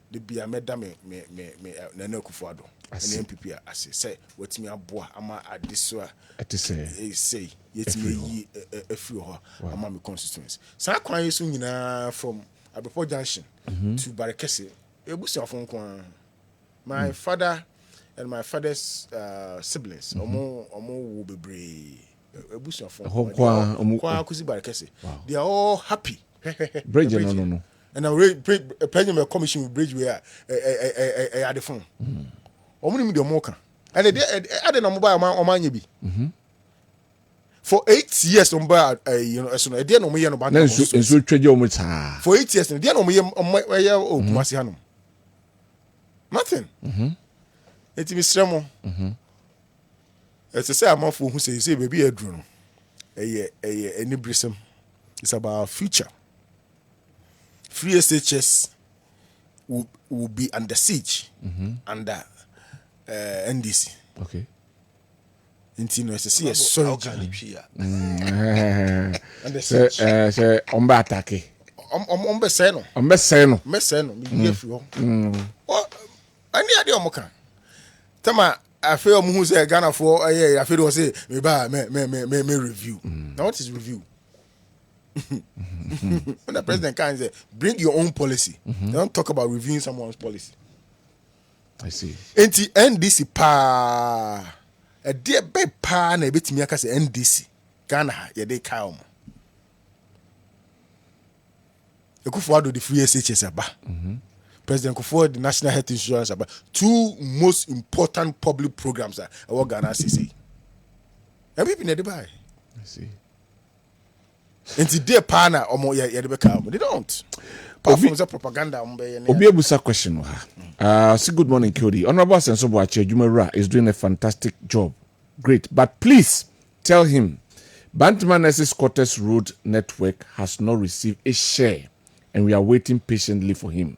the be a madam me Nana Akufo-Addo and MPP as say what me aboa ama adiswa say yet me a few ama me constituents. So I kwan so nyina from Abepo Junction to Barekese ebusi afon kwan. My father and my father's siblings, will be brave. They are all happy. Bridge, no. And I'm president of commission with bridge where at the phone. Only the mocha. And they added a mobile man be. For 8 years, on bar, as I didn't know me about it. For 8 years, and they don't know me on Masiano. Nothing. It's Mr. As I say, I'm off who say, baby, a drone. A new brism. It's about our future. Free SHS will be under siege under NDC. Okay. Intino SSC is so under siege. Say, omba attack. Ombeseno. Meseno. Me you. Any idea moka? Tama I feel who say Ghana for I feel say me ba me review. Now what is review? When the president can say bring your own policy. They don't talk about reviewing someone's policy. I see. Enti NDC pa a dear be pa na betimi aka say NDC Ghana ye dey ka omo. Akufo-Addo the free SHS aba. President Akufo the National Health Insurance about two most important public programs that our Ghana say. And people need to buy. I see. And today, partner, they don't. Platforms of propaganda. Obi Ebusa question. Say good morning, Kodi. Honorable Senso Boache Jumera is doing a fantastic job. Great. But please tell him Bantama Nurses Quarters Road Network has not received a share and we are waiting patiently for him.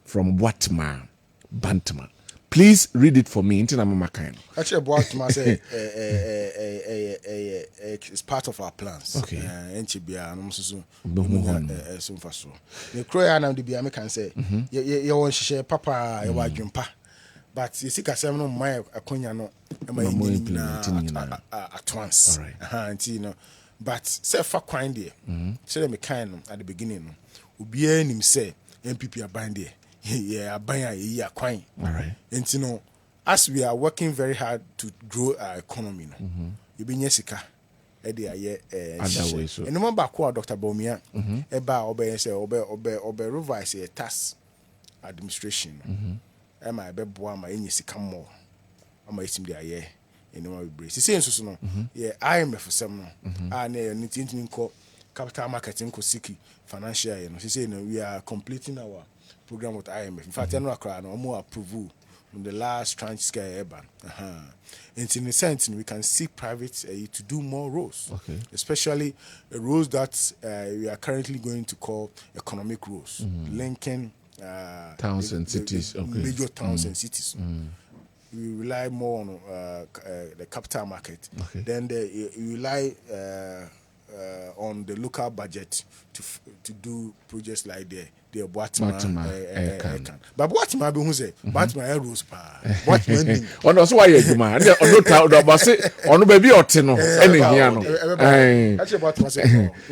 From Watma, Bantama. Please read it for me. Actually, Watma say it's part of our plans. Okay. The Croya and the Biame say, you want to share Papa, you want jumpa. But you see, I no my Akonyano, at once. All right. But say for kind there. Say me kind at the beginning. Ubiye him say MPP are buying there. Yeah, buying a coin. All right. And as we are working very hard to grow our economy, you be nyesika. Other way, so. And no back Dr. Bomia, eba obey say obe revise a tax administration. Am I be boa my nyesika more? Am I sim there yeah? And no be brace. Say so no. Yeah, IMF for some no. Ah, na anything call capital marketing ko siki financial. You know, she say no, we are completing our program with IMF. In fact, I know no more approve the last tranche scale and in a sense we can see private to do more roles, especially roles that we are currently going to call economic roles, linking towns and cities, major towns and cities. We rely more on the capital market. Then we rely on the local budget to do projects like the Boatima. But Boatima be who say Boatima rules pa. Boatima. On also why you man. On no town but say on baby otino any here no.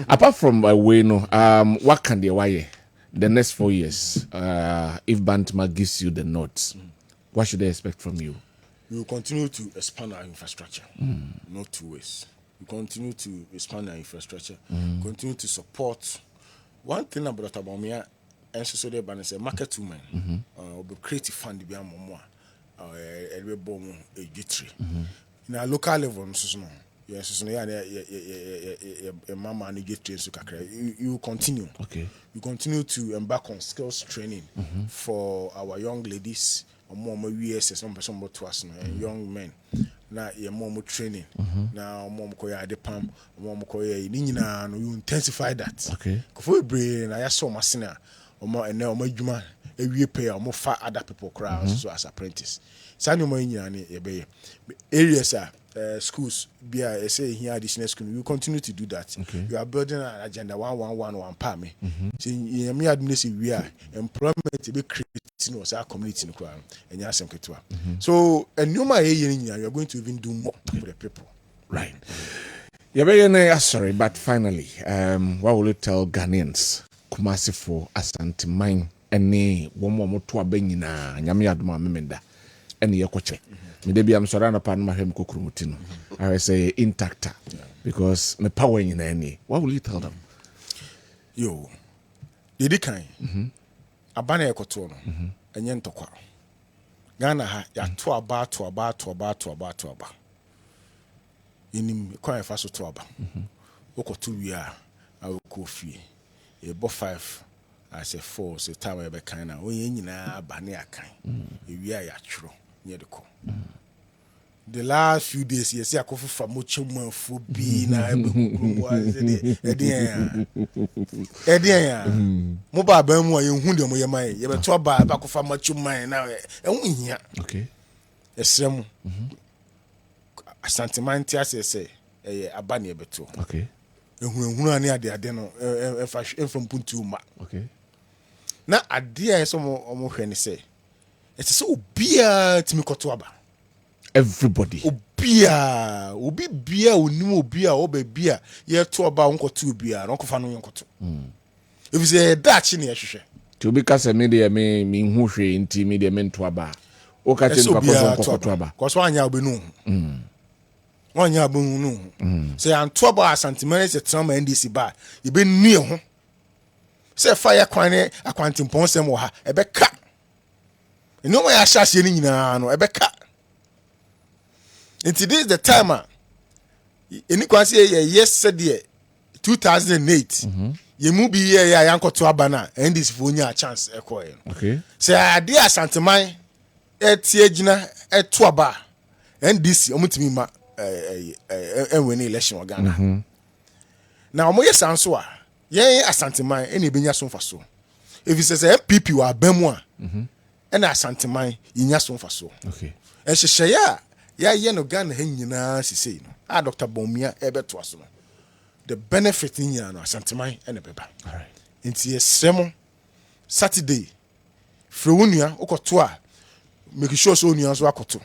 Apart from way no what can they why the next 4 years if Bantama gives you the notes, what should they expect from you? We will continue to expand our infrastructure. Not two ways. We continue to expand our infrastructure. Continue to support. One thing about Abomia and so they ban say market women or the creative fund be more a G3. In our local level, yes, mama and G3 you continue. You continue to embark on skills training for our young ladies. More USS, young men. Now, you're more training. Now, more koya de pam, more koya. You intensify that. For your brain, I saw my senior, or more and now, my juma, a year pay or more far other people crowds so as apprentice. Sani mo inyani ebe areas schools be I say here additional school. You continue to do that. You are building an agenda 1111 per me. So in me administration we are employment be creating was our community in crowd and yes so and you are going to even do more for the people. Right. Yeah, sorry, but finally, what will you tell Ghanaians? Kumasi for Ashanti mine any one more to a benina nyami aduma memenda any yakoche. Maybe I'm sorry na pan mahem kukrumutino. I will say intacta because me power in any. What will you tell them? Yo, did it kind? Abana ekoto no enye ntokwa Ghana ha ya to aba inim kwa fa so to aba okoto wi a awko fie e bo 5 as a 4 so time e be kan na onye nyina abane akan e wi a ya tworo nye de ko the last few days yes ya kofu fa mo chemanfo bi na e be ya mo ba ban mu a ye hu de mo ye man ye be to ba kofa ma cheman na e hu hia esrem Ashanti man ti asese aba na e beto ehunu ani ade no from puntu ma na ade a so mo hwe ni se eti se obia timi koto aba everybody obia onim obia obia ye to aba onkoto obia na onkofa no yonkoto if say dachi na yehwehwe to be kase me de me hu hwe nti me de me nto aba o ka che nko koto aba ko so anya obenu wanya abunu say anto aba Ashanti man se trauma NDC ba ye be nue ho say fire kwan akwantimpon sem wo ha e be ka eno ma ya hyase ni nyina no e be ka. And today is the time. Any kwasi yesterday 2008. You move here ya yanko to abana and this for a chance ekoye. Say idea Ashanti man tie gina to aba and this omutimi ma when election Ghana. Now omo yes anso a ye Ashanti man ene benya so fa so. If you say MPP wa bamu a and Ashanti man yinya so fa so. And she ya no Ghana he nyina sisi no a Dr. Bomia ebe to aso no the benefit in ya no Ashanti man e na beba. All right. Nti esrem Saturday fre wonua okoto a make sure so onua so akoto.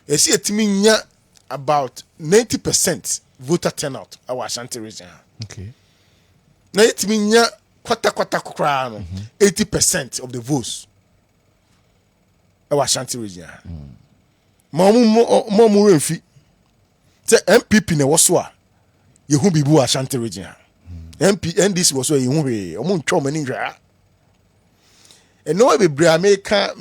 Esi etimi nya about 90% voter turnout our Ashanti region. Na etimi nya kwata kokra no 80% of the votes our Ashanti region. Momu refi say MPP ne woso a ye hu bibu Ashanti region MP NDC woso ye hu hwe omo ntwa mani nhwa eno be bra meka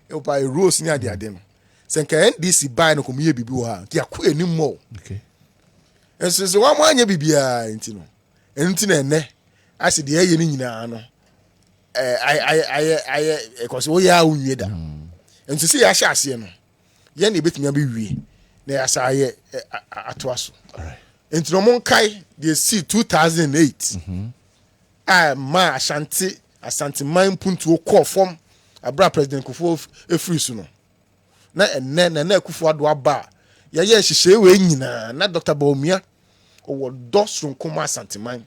e opa rose ni ade no senka NDC buy no komiye bibu ha ti akọ enim mo enso wa mo anya bibia enti no enti na ene ase de ye ni nyina no because wo ya unwe da nti se ya hye ase no ye na ebetumi abewie na ya sa ye ato aso alright nti no mon kai dey see 2008 ma Ashanti man puntu call from abra president Kufuor efiri so no na enne na Kufuor ado aba ya ye hihye we nyina na Dr. Bawumia o dosron koma Ashanti man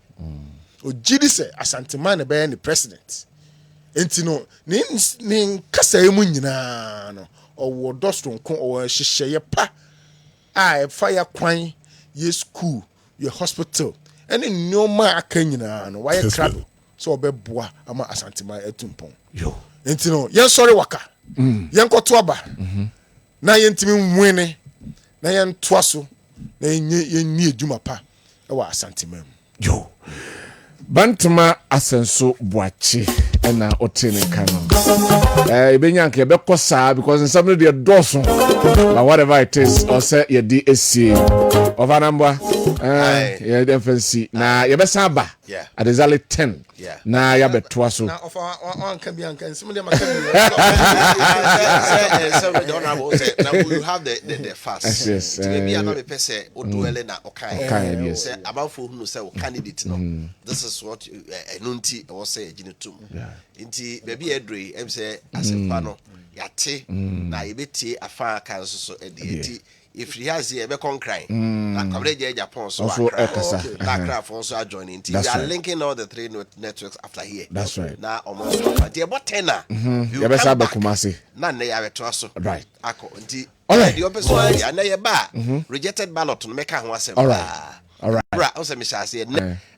o gidi se Ashanti man be the president enti no ni kasa emu nyina no o dosron ko o hihye ye pa fire kwan ye school ye hospital ene nyoma aka nyina no why crado so obeboa ama Ashanti man etumpon yo enti no yen sorry waka yen koto aba na yen timi nwene na yen toaso na yen ni edwuma pa e wa Ashanti man yo Bantama Asenso Boachi ena otene kano ebenyanke ebekọ saa because in some of the doson but whatever it is or say your DSC of anamba yeah defense na yebesa ba at exactly 10 na ya betwa so na of one can be ankan some dem can be so the honorable say now we have the fast yes maybe another person oduele na okai say about for who say candidate no this is what enunti or say ginetum nti baby edre em say asempa no yate na yebeti afa kan so edi if he has here be concrete na Kwabena Japan so na craft also joining we are linking all the three networks after here that's right na almost the botena you be sabe kumase na na ya beto so right akọ nti the opposite ya na ye ba rejected ballot no make ho asem all right bra o se me shase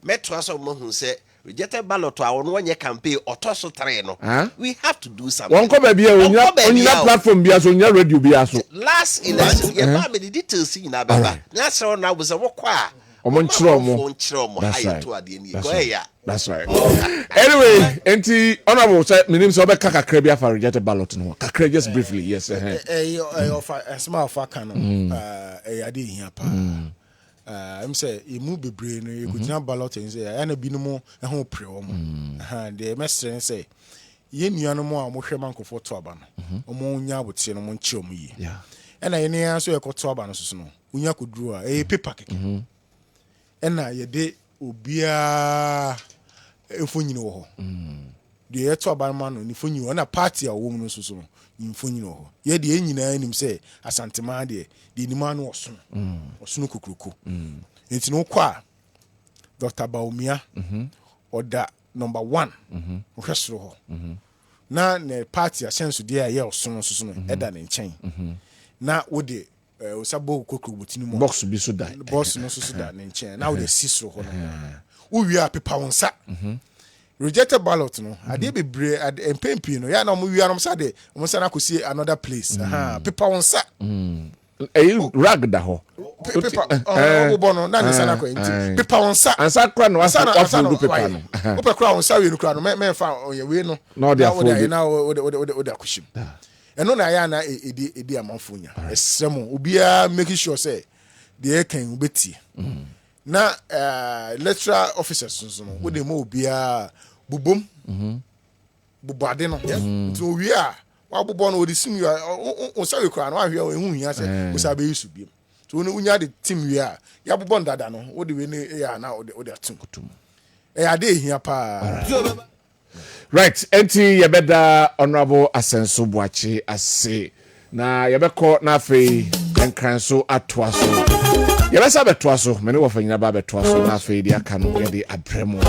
metro so mo hu se rejected ballot a won wonye campaign otoso 3 no we have to do something won ko ba bia onya platform bia so onya radio bia so last election ye ba me the details na baba na se na wo se wo kwa omo nchiro mo hayo to ade ni go ya that's right anyway enti honorable say minim so be kakra bia for rejected ballot no kakra just briefly yes small of can ade hia pa I'm say emu bebre no you could ballot and say na binom e ho pre wo mo the mestre say ye nuano mo a mo hwe mankofo to aba no omo nya abotie no mo nche omo yi na ye ne so ye koto aba no so no unya koduru a paper keke na ye de obia efonyini wo ho de ye to aba ma no ni fonyini na party a wo mu no so no ni fonyini wo ho ye de enyina anim say Asante ma de nima no osuno kukuruku enti no kwa Dr. Bawumia oda number 1 ohwesoro ho na ne party asenso de a ye osuno so no eda ne nchen na wo de osabo kokuru botini mo box bi so da box no so da ne nchen na wo de sisro ho no wo wi a pepa wonsa rejected ballot no ade bebre empempi no ya na mo wi anom sa de mo sa na kosi another place pepa wonsa rag da ho paper bono na nsa na ko enti paper wonsa ansa kra no asa ofu paper no o pe kra wonsa we no kra no me fa oye we no na o de akoshim eno na ya na edi amanfonya esremo obia make sure say the can ubeti na electoral officers no we dey mo obia bubom bubade no nti owi a wa bobọ no odisim yu o sawe kra no ahwe o ehu hia se o sabe yisu biem so no unya de team wi a ya bobọ ndada no wo de we ne ya na o de atum ade hia pa right enti yebeda honorable Asenso Boachi ase na yebekọ na afei enkranso atoaso yebesa betoaso mene wo fanyina ba betoaso na afei dia ka no ye de abremo